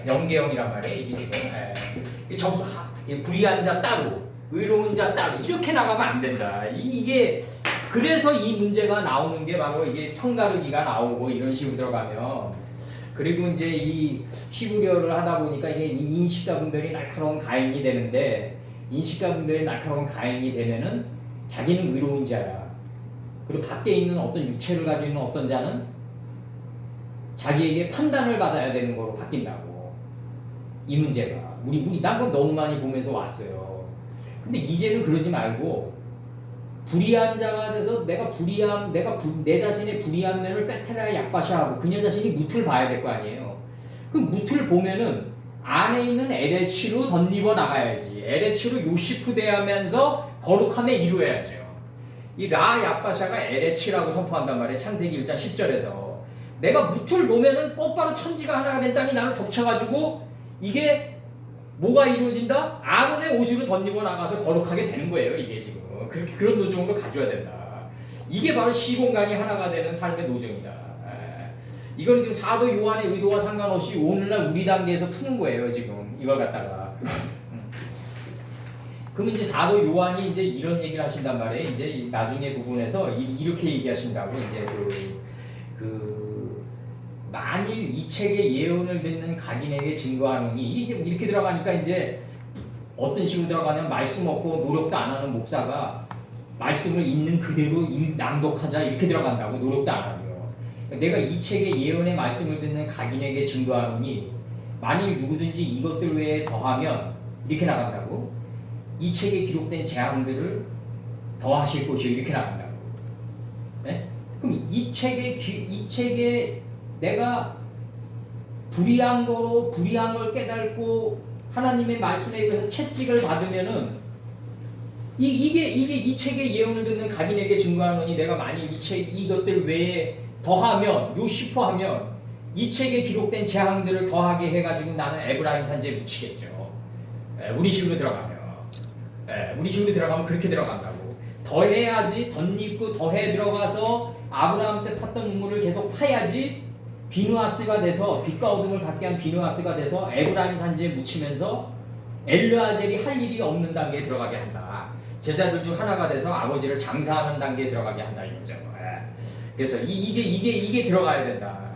연계형이란 말이에요. 이게 지금 불의한 자 따로 의로운 자 따로 이렇게 나가면 안 된다. 이게 그래서 이 문제가 나오는 게 바로 이게 편가르기가 나오고 이런 식으로 들어가면 그리고 이제 이 히브리어를 하다 보니까 이게 인식과 분별이 날카로운 가행이 되는데 인식과 분별이 날카로운 가행이 되면은 자기는 의로운 자야. 그리고 밖에 있는 어떤 육체를 가지고 있는 어떤 자는 자기에게 판단을 받아야 되는 거로 바뀐다고. 이 문제가 난 그건 너무 많이 보면서 왔어요. 근데 이제는 그러지 말고 불의한 자가 돼서 내 자신의 불의한 면을 빼트라야 약바샤하고 그녀 자신이 무틀 봐야 될 거 아니에요. 그럼 무틀 보면은 안에 있는 에레치로 덧입어 나가야지. 에레치로 요시프 대하면서 거룩함에 이루어야죠. 이 라 약바샤가 에레치라고 선포한단 말이에요. 창세기 1장 10절에서 내가 무틀 보면은 곧바로 천지가 하나가 된 땅이 나를 덮쳐가지고 이게 뭐가 이루어진다? 아론의 옷으로 덧입어 나가서 거룩하게 되는 거예요. 이게 지금 그런 노정으로 가져야 된다. 이게 바로 시공간이 하나가 되는 삶의 노정이다. 이거는 지금 사도 요한의 의도와 상관없이 오늘날 우리 단계에서 푸는 거예요. 지금 이걸 갖다가. 그럼 이제 사도 요한이 이제 이런 얘기를 하신단 말이에요. 이제 나중에 부분에서 이렇게 얘기하신다고 이제 만일 이 책의 예언을 듣는 각인에게 증거하노니 이게 이렇게 들어가니까 이제 어떤 식으로 들어가냐면 말씀 없고 노력도 안 하는 목사가 말씀을 있는 그대로 낭독하자 이렇게 들어간다고. 노력도 안 하고요. 내가 이 책의 예언의 말씀을 듣는 각인에게 증거하노니 만일 누구든지 이것들 외에 더하면 이렇게 나간다고. 이 책에 기록된 재앙들을 더하실 것이요 이렇게 나간다고. 네? 그럼 이 책에 내가 불의한 거로 불의한 걸 깨닫고 하나님의 말씀에 의해서 채찍을 받으면은 이게 이 책의 예언을 듣는 각인에게 증거하노니 내가 만일 이것들 외에 더하면 요 10% 하면 이 책에 기록된 재앙들을 더하게 해가지고 나는 에브라임 산지에 묻히겠죠. 우리 식으로 들어가면 우리 식으로 들어가면 그렇게 들어간다고. 더해야지 덧입고 더해 들어가서 아브라함 때 팠던 우물을 계속 파야지 비누아스가 돼서 빛과 어둠을 갖게 한 비누아스가 돼서 에브라임 산지에 묻히면서 엘르아젤이 할 일이 없는 단계에 들어가게 한다. 제자들 중 하나가 돼서 아버지를 장사하는 단계에 들어가게 한다 이거죠. 그래서 이게 들어가야 된다.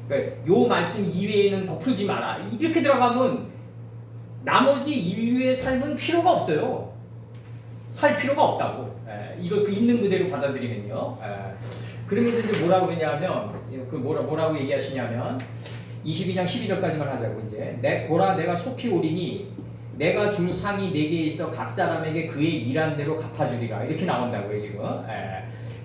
그러니까 요 말씀 이외에는 더 풀지 마라. 이렇게 들어가면 나머지 인류의 삶은 필요가 없어요. 살 필요가 없다고. 이걸 그 있는 그대로 받아들이면요. 그러면서 이제 뭐라고 그러냐면 뭐라고 얘기하시냐면 22장 12절까지만 하자고 이제 보라 내가 속히 오리니 내가 줄 상이 내게 있어 각 사람에게 그의 일한 대로 갚아주리라 이렇게 나온다고요 지금.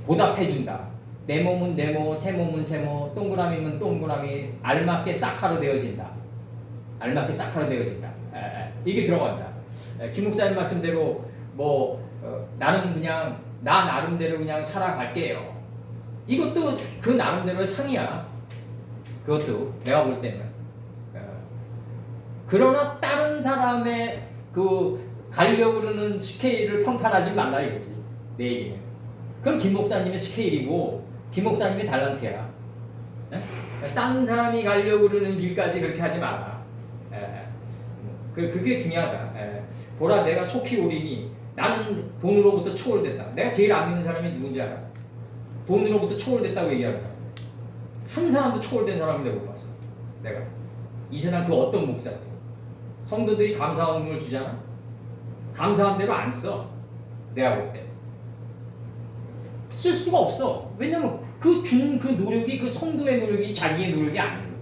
보답해준다. 내 몸은 네모, 새 몸은 세모, 동그라미면 동그라미, 알맞게 싹하로 되어진다. 알맞게 싹하로 되어진다. 이게 들어간다. 김 목사님 말씀대로 나는 그냥 나 나름대로 그냥 살아갈게요. 이것도 그 나름대로의 상이야. 그것도 내가 볼 때는. 그러나 다른 사람의 그 가려고 그러는 스케일을 평판하지 말라 이거지. 내 얘기는. 그럼 김 목사님의 스케일이고 김 목사님의 달란트야. 다른 사람이 가려고 그러는 길까지 그렇게 하지 마라. 그게 중요하다. 보라 내가 속히 오리니 나는 돈으로부터 초월됐다. 내가 제일 안 믿는 사람이 누군지 알아? 돈으로부터 초월됐다고 얘기하는 사람. 한 사람도 초월된 사람을 내가 못 봤어. 내가. 이 세상 그 어떤 목사도. 성도들이 감사원금을 주잖아? 감사한 대로 안 써. 내가 볼 때. 쓸 수가 없어. 왜냐면 그 노력이 그 성도의 노력이 자기의 노력이 아니거든.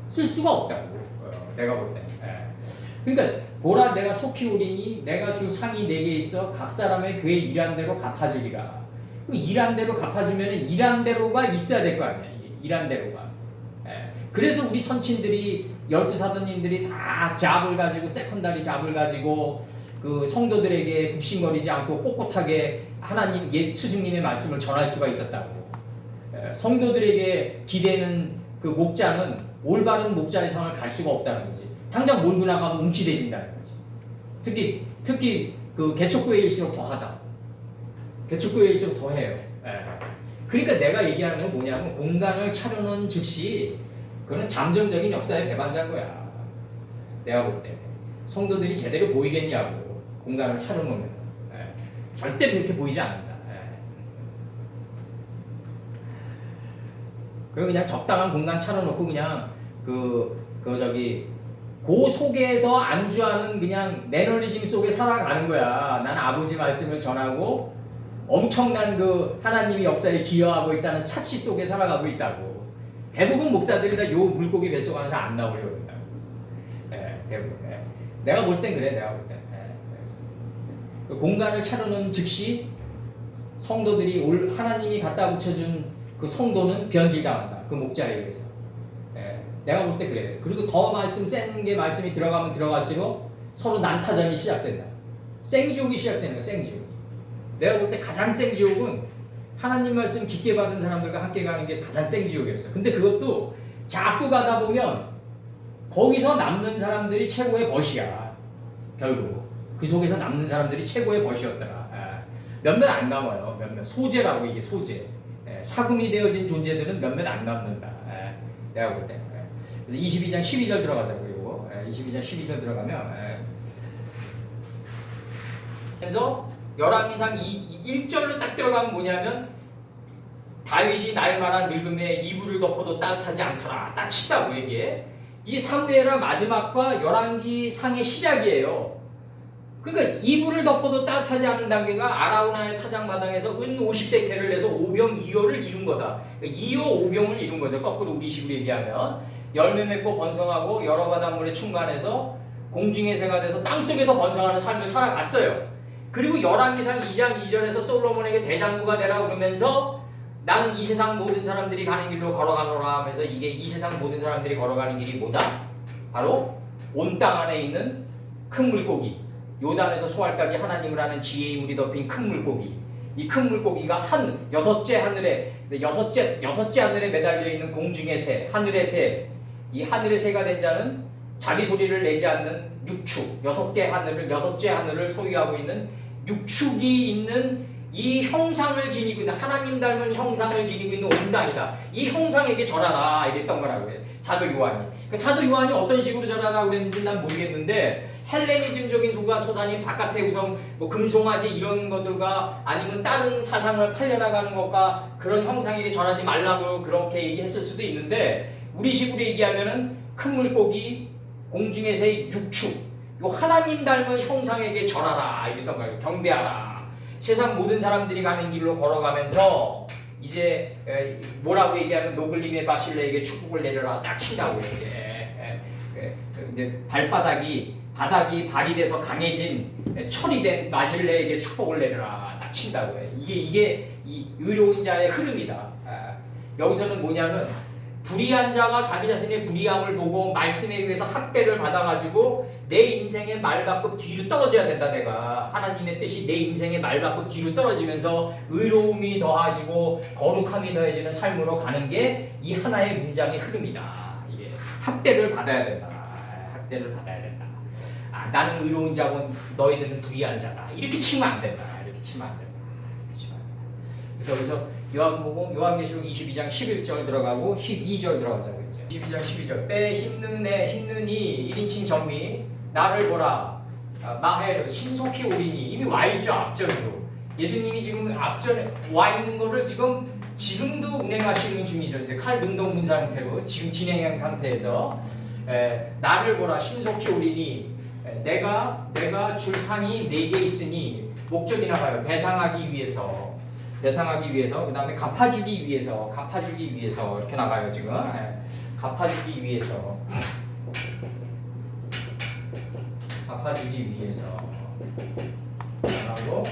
쓸 수가 없다고. 내가 볼 때. 그러니까 보라 내가 속히 오리니 내가 줄 상이 내게 있어 각 사람의 그의 일한 대로 갚아주리라. 그럼 일한 대로 갚아주면은 일한 대로가 있어야 될 거 아니야. 일한 대로가. 그래서 우리 선친들이 12사도님들이 다 잡을 가지고 세컨다리 잡을 가지고 그 성도들에게 굽신거리지 않고 꼿꼿하게 하나님 스승님의 말씀을 전할 수가 있었다고. 성도들에게 기대는 그 목자는 올바른 목자의 상을 갈 수가 없다는 거지. 당장 몰고 나가면 움츠려진다는 거지. 특히 그 개척교회일수록 더하다. 개척교회일수록 더해요. 그러니까 내가 얘기하는 건 뭐냐면 공간을 차려놓은 즉시 그건 잠정적인 역사의 배반자인 거야. 내가 볼 때 성도들이 제대로 보이겠냐고 공간을 차려놓으면 절대 그렇게 보이지 않는다. 그냥 적당한 공간 차려놓고 그냥 그 속에서 안주하는 그냥 매너리즘 속에 살아가는 거야. 나는 아버지 말씀을 전하고 엄청난 그 하나님이 역사에 기여하고 있다는 착시 속에 살아가고 있다고. 대부분 목사들이 다 요 물고기 뱃속 안에서 안 나오려고 그런다고. 대부분. 내가 볼 땐 그래. 내가 볼 땐. 그 공간을 차려놓은 즉시 성도들이 하나님이 갖다 붙여준 그 성도는 변질당한다. 그 목자에 의해서. 내가 볼 때 그래. 그리고 더 센 게 말씀이 들어가면 들어갈수록 서로 난타전이 시작된다. 생지옥이 시작되는 거야. 생지옥이. 내가 볼 때 가장 생지옥은 하나님 말씀 깊게 받은 사람들과 함께 가는 게 가장 생지옥이었어. 근데 그것도 자꾸 가다 보면 거기서 남는 사람들이 최고의 벗이야. 결국 그 속에서 남는 사람들이 최고의 벗이었더라. 몇몇 안 남아요. 몇몇 소재라고 이게 소재. 사금이 되어진 존재들은 몇몇 안 남는다. 내가 볼 때. 22장 12절 들어가자고 이거. 22장 12절 들어가면 그래서 열왕기상 1절로 딱 들어가면 뭐냐면 다윗이 나이 많은 늙음에 이불을 덮어도 따뜻하지 않더라. 딱 치다고 이게. 이 사무엘하 마지막과 열왕기상의 시작이에요. 그러니까 이불을 덮어도 따뜻하지 않은 단계가 아라우나의 타작마당에서 은 50세케를 내서 오병 2호를 이룬 거다. 그러니까 2호 5병을 이룬 거죠. 거꾸로 우리식으로 얘기하면 열매 맺고 번성하고 여러 바닷물에 충만해서 공중의 새가 돼서 땅속에서 번성하는 삶을 살아갔어요. 그리고 열왕기상 2장 2절에서 솔로몬에게 대장부가 되라 그러면서 나는 이 세상 모든 사람들이 가는 길로 걸어가노라 하면서 이게 이 세상 모든 사람들이 걸어가는 길이 뭐다? 바로 온 땅 안에 있는 큰 물고기, 요단에서 소알까지 하나님을 아는 지혜의 물이 덮인 큰 물고기. 이 큰 물고기가 여섯째 하늘에 매달려 있는 공중의 새, 하늘의 새. 이 하늘의 새가 된 자는 자기 소리를 내지 않는 육축, 여섯째 하늘을 소유하고 있는 육축이 있는 이 형상을 지니고 있는, 하나님 닮은 형상을 지니고 있는 온 땅이다. 이 형상에게 절하라 이랬던 거라고요. 사도 요한이. 그 사도 요한이 어떤 식으로 절하라고 그랬는지 난 모르겠는데, 헬레니즘적인 소단이 바깥에 우선 뭐 금송아지 이런 것들과 아니면 다른 사상을 팔려나가는 것과 그런 형상에게 절하지 말라고 그렇게 얘기했을 수도 있는데, 우리식으로 얘기하면은 큰 물고기, 공중의 새, 육축, 요 하나님 닮은 형상에게 절하라 이랬던 거예요. 경배하라. 세상 모든 사람들이 가는 길로 걸어가면서 이제 뭐라고 얘기하면 노글림의 바실레에게 축복을 내려라 딱 친다고요. 이제 바닥이 발이 돼서 강해진 철이 된 마질레에게 축복을 내려라 딱 친다고요. 이게 이 의로운 자의 흐름이다. 여기서는 뭐냐면 불의한 자가 자기 자신의 불의함을 보고 말씀에 의해서 학대를 받아가지고 내 인생의 말바꾸 뒤로 떨어져야 된다. 내가 하나님의 뜻이 내 인생의 말바꾸 뒤로 떨어지면서 의로움이 더해지고 거룩함이 더해지는 삶으로 가는 게 이 하나의 문장의 흐름이다. 이게 학대를 받아야 된다. 학대를 받아야 된다. 나는 의로운 자고 너희들은 불의한 자다. 이렇게 치면 안 된다. 이렇게 치면 안 된다. 그래서 여기서 요한복음 요한계시록 22장 11절 들어가고 12절 들어가자고 했죠. 22장 12절 때 힘느니 1인칭 전미 나를 보라 마헬 신속히 오리니. 이미 와 있죠. 앞전으로 예수님이 지금 앞전에 와 있는 거를 지금도 운행하시는 중이죠. 이제 칼 능동분 상태로 지금 진행형 상태에서 나를 보라 신속히 오리니 내가 줄 상이 4개 있으니 목적이 나가요. 배상하기 위해서 그 다음에 갚아주기 위해서 이렇게 나가요. 지금 갚아주기 위해서 하고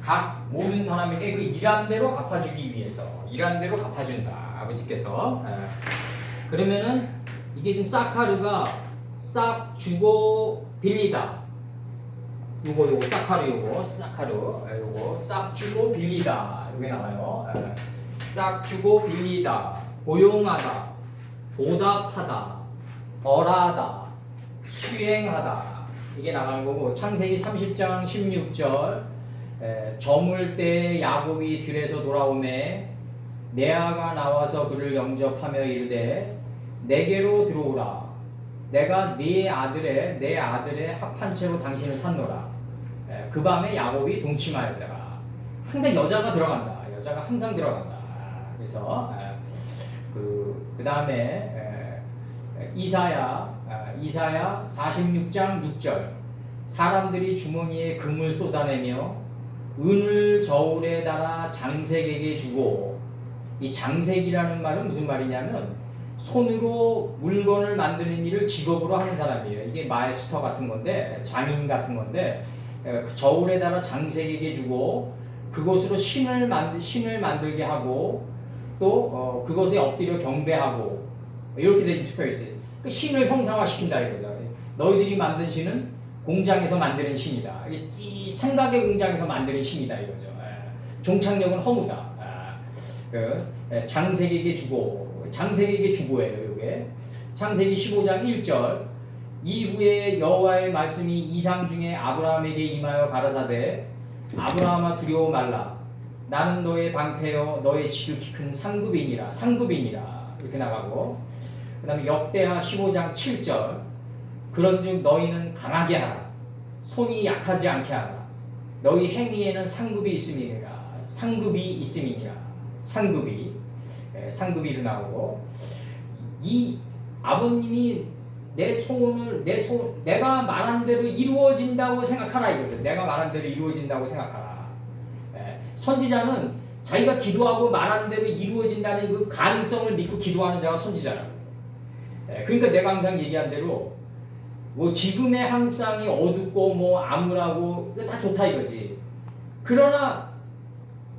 각 모든 사람에게 그 일한 대로 갚아주기 위해서 일한 대로 갚아준다. 아버지께서. 그러면은 이게 지금 사카르가 싹 주고 빌리다. 요거 사카르 싹 주고 빌리다. 이게 나와요. 싹 주고 빌리다. 고용하다. 보답하다. 벌하다. 수행하다. 이게 나가는 거고, 창세기 30장 16절 저물 때 야곱이 들에서 돌아오매 레아가 나와서 그를 영접하며 이르되 내게로 들어오라. 내가 내 아들의 합한 채로 당신을 샀노라. 그 밤에 야곱이 동침하였더라. 항상 여자가 들어간다. 여자가 항상 들어간다. 그래서 그 다음에 이사야 46장 6절 사람들이 주머니에 금을 쏟아내며 은을 저울에 달아 장색에게 주고. 이 장색이라는 말은 무슨 말이냐면 손으로 물건을 만드는 일을 직업으로 하는 사람이에요. 이게 마에스터 같은 건데, 장인 같은 건데, 저울에 달아 장색에게 주고 그것으로 신을 만들게 하고 또 그것에 엎드려 경배하고 이렇게 된 표현이 있어요. 그 신을 형상화시킨다 이거죠. 너희들이 만든 신은 공장에서 만드는 신이다. 이 생각의 공장에서 만드는 신이다 이거죠. 종착역은 허무다. 장색에게 주고예요. 이게 창세기 15장 1절 이후에 여호와의 말씀이 이상 중에 아브라함에게 임하여 가라사대 아브라함아 두려워 말라. 나는 너의 방패여 너의 지극히 큰 상급이니라. 이렇게 나가고, 그 다음에 역대하 15장 7절 그런즉 너희는 강하게 하라. 손이 약하지 않게 하라. 너희 행위에는 상급이 있음이니라. 상급이 나오고, 이 아버님이 내가 말한 대로 이루어진다고 생각하라 이거죠. 내가 말한 대로 이루어진다고 생각하라. 선지자는 자기가 기도하고 말한 대로 이루어진다는 그 가능성을 믿고 기도하는 자가 선지자라고. 그러니까 내가 항상 얘기한 대로 뭐 지금의 항상이 어둡고 뭐 암울하고 다 좋다 이거지. 그러나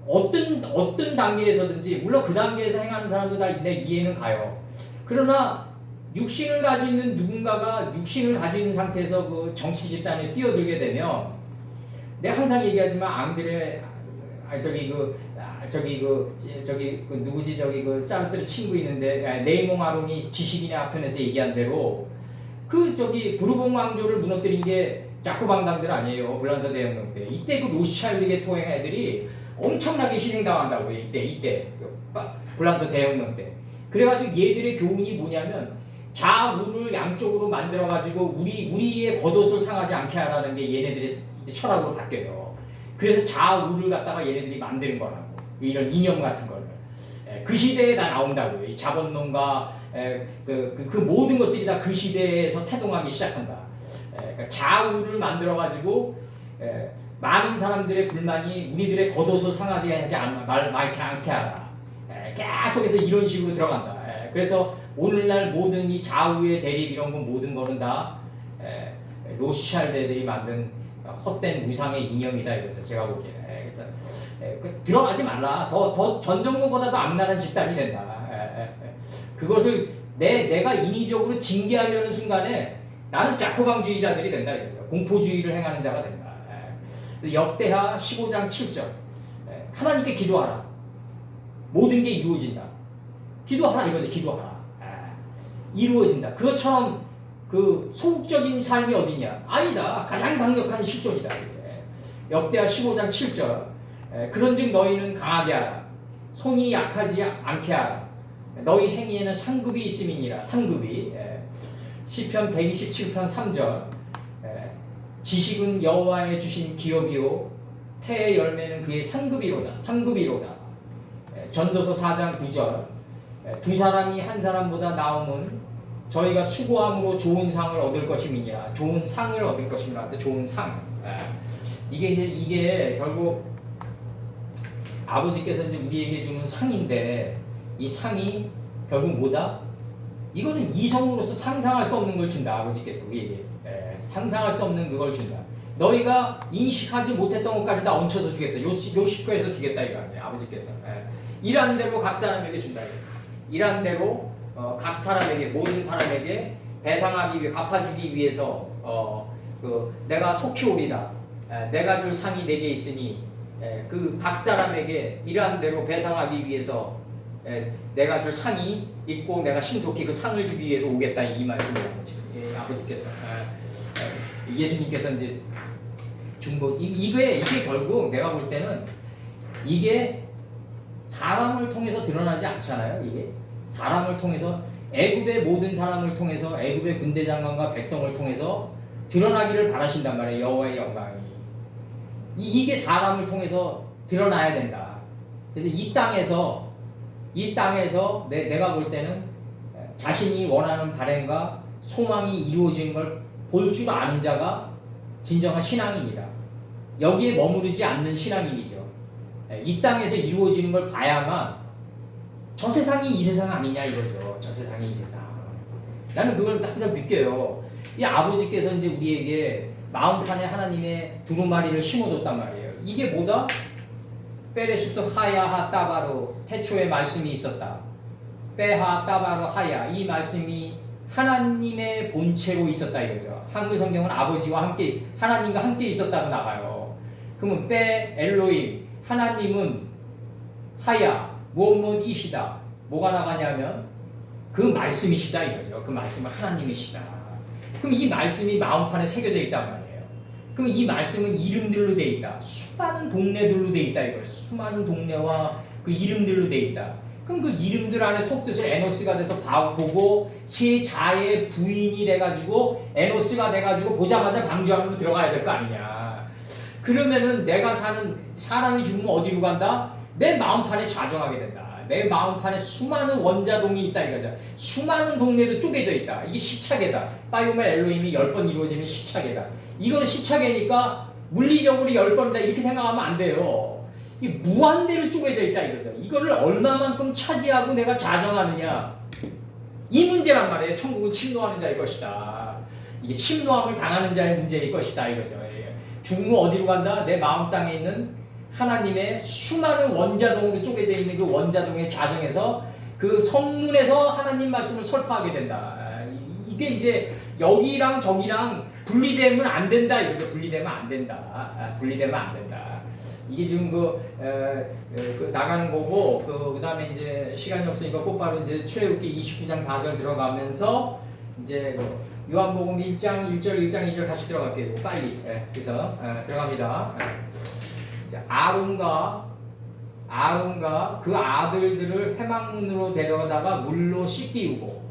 어떤 단계에서든지 물론 그 단계에서 행하는 사람도 다 내 이해는 가요. 그러나 육신을 가지고 있는 누군가가 육신을 가지고 있는 상태에서 그 정치 집단에 뛰어들게 되면 내가 항상 얘기하지만 앙드레 누구지 사르트르 친구 있는데 네이몽 아롱이 지식인의 아편에서 얘기한 대로 부르봉 왕조를 무너뜨린 게 자코방당들 아니에요. 불란서 대혁명 때. 이때 그 로스차일드계 토행 애들이 엄청나게 희생당한다고요. 이때 불란서 대혁명 때. 그래가지고 얘들의 교훈이 뭐냐면 좌우를 양쪽으로 만들어가지고 우리의 겉옷을 상하지 않게 하라는 게 얘네들의 철학으로 바뀌어요. 그래서 좌우를 갖다가 얘네들이 만드는 거라고. 이런 이념 같은 거를. 그 시대에 다 나온다고요. 이 자본론과 그 모든 것들이 다 그 시대에서 태동하기 시작한다. 그러니까 좌우를 만들어가지고 많은 사람들의 불만이 우리들의 겉옷을 상하지 말게 않게 하라. 계속해서 이런 식으로 들어간다. 그래서 오늘날 모든 이 좌우의 대립 이런 건 모든 거는 다 로스차일드들이 만든 헛된 무상의 이념이다 이거죠. 제가 보기에는. 그래서 들어가지 말라. 더 전정부보다도 악랄한 집단이 된다. 그것을 내가 인위적으로 징계하려는 순간에 나는 자코방주의자들이 된다 이거죠. 공포주의를 행하는 자가 된다. 역대하 15장 7절. 하나님께 기도하라. 모든 게 이루어진다. 기도하라 이거죠. 기도하라. 이루어진다. 그것처럼 그 소극적인 삶이 어디냐? 아니다. 가장 강력한 실존이다. 역대하 15장 7절. 그런즉 너희는 강하게 하라. 손이 약하지 않게 하라. 너희 행위에는 상급이 있음이니라. 상급이. 시편 127편 3절. 지식은 여호와의 주신 기업이요 태의 열매는 그의 상급이로다. 상급이로다. 전도서 4장 9절. 두 사람이 한 사람보다 나음은 저희가 수고함으로 좋은 상을 얻을 것임이니라. 좋은 상을 얻을 것임이라. 좋은 상. 이게 결국 아버지께서 이제 우리에게 주는 상인데 이 상이 결국 뭐다? 이거는 이성으로서 상상할 수 없는 걸 준다. 아버지께서 우리에게 상상할 수 없는 그걸 준다. 너희가 인식하지 못했던 것까지 다 얹혀서 주겠다. 요시표에서 주겠다 이거 아니에요. 아버지께서 일한 대로 각 사람에게 준다. 일한 대로 각 사람에게 모든 사람에게 배상하기 위해 갚아주기 위해서 내가 속히 오리다. 내가 줄 상이 내게 있으니 그 각 사람에게 일한 대로 배상하기 위해서 내가 줄 상이 있고 내가 신속히 그 상을 주기 위해서 오겠다 이 말씀이라는 거지. 아버지께서 예수님께서 이제 이게 결국 내가 볼 때는 이게 사람을 통해서 드러나지 않잖아요. 이게 사람을 통해서 애굽의 모든 사람을 통해서 애굽의 군대 장관과 백성을 통해서 드러나기를 바라신단 말이에요. 여호와의 영광이 이게 사람을 통해서 드러나야 된다. 그래서 이 땅에서 내가 볼 때는 자신이 원하는 바램과 소망이 이루어지는 걸 볼 줄 아는 자가 진정한 신앙인이다. 여기에 머무르지 않는 신앙인이죠. 이 땅에서 이루어지는 걸 봐야만 저 세상이 이 세상 아니냐 이거죠. 저 세상이 이 세상. 나는 그걸 항상 느껴요. 이 아버지께서 이제 우리에게 마음판에 하나님의 두루마리를 심어줬단 말이에요. 이게 뭐다? 베레시트 하야하 따바로 태초에 말씀이 있었다. 빼하 따바로 하야 이 말씀이 하나님의 본체로 있었다 이거죠. 한글 성경은 아버지와 함께 하나님과 함께 있었다고 나가요. 그러면 빼 엘로임 하나님은 하야 무엇이다. 뭐가 나가냐면 그 말씀이시다 이거죠. 그 말씀은 하나님이시다. 그럼 이 말씀이 마음판에 새겨져 있단 말이에요. 그럼 이 말씀은 이름들로 돼 있다. 수많은 동네들로 돼 있다 이거예요. 수많은 동네와 그 이름들로 돼 있다. 그럼 그 이름들 안에 속뜻을 에노스가 돼서 보고 세 자의 부인이 돼가지고 에노스가 돼가지고 보자마자 방주 안으로 들어가야 될 거 아니냐. 그러면은 내가 사는 사람이 죽으면 어디로 간다? 내 마음판에 좌정하게 된다. 내 마음판에 수많은 원자동이 있다 이거죠. 수많은 동네로 쪼개져 있다. 이게 십차계다. 빠요멜 엘로힘이 10번 이루어지는 십차계다. 이거는 십차계니까 물리적으로 10번이다 이렇게 생각하면 안 돼요. 이 무한대로 쪼개져 있다 이거죠. 이거를 얼마만큼 차지하고 내가 좌정하느냐 이 문제란 말이에요. 천국은 침노하는 자일 것이다. 이게 침노함을 당하는 자의 문제일 것이다 이거죠. 죽으면 어디로 간다? 내 마음 땅에 있는 하나님의 수많은 원자동으로 쪼개져 있는 그 원자동의 자정에서 그 성문에서 하나님 말씀을 설파하게 된다. 이게 이제 여기랑 저기랑 분리되면 안 된다 이거죠. 분리되면 안 된다. 분리되면 안 된다. 이게 지금 그 나가는 거고 그 다음에 이제 시간이 없으니까 곧바로 이제 출애굽기 29장 4절 들어가면서 이제 요한복음 1장 1절 1장 2절 다시 들어갈게요. 빨리. 그래서 들어갑니다. 이제 아론과 그 아들들을 회막문으로 데려다가 물로 씻기우고,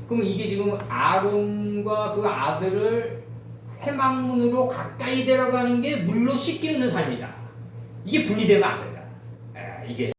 그러면 이게 지금 아론과 그 아들을 회막문으로 가까이 데려가는 게 물로 씻기우는 삶이다. 이게 분리되면 안 된다. 이게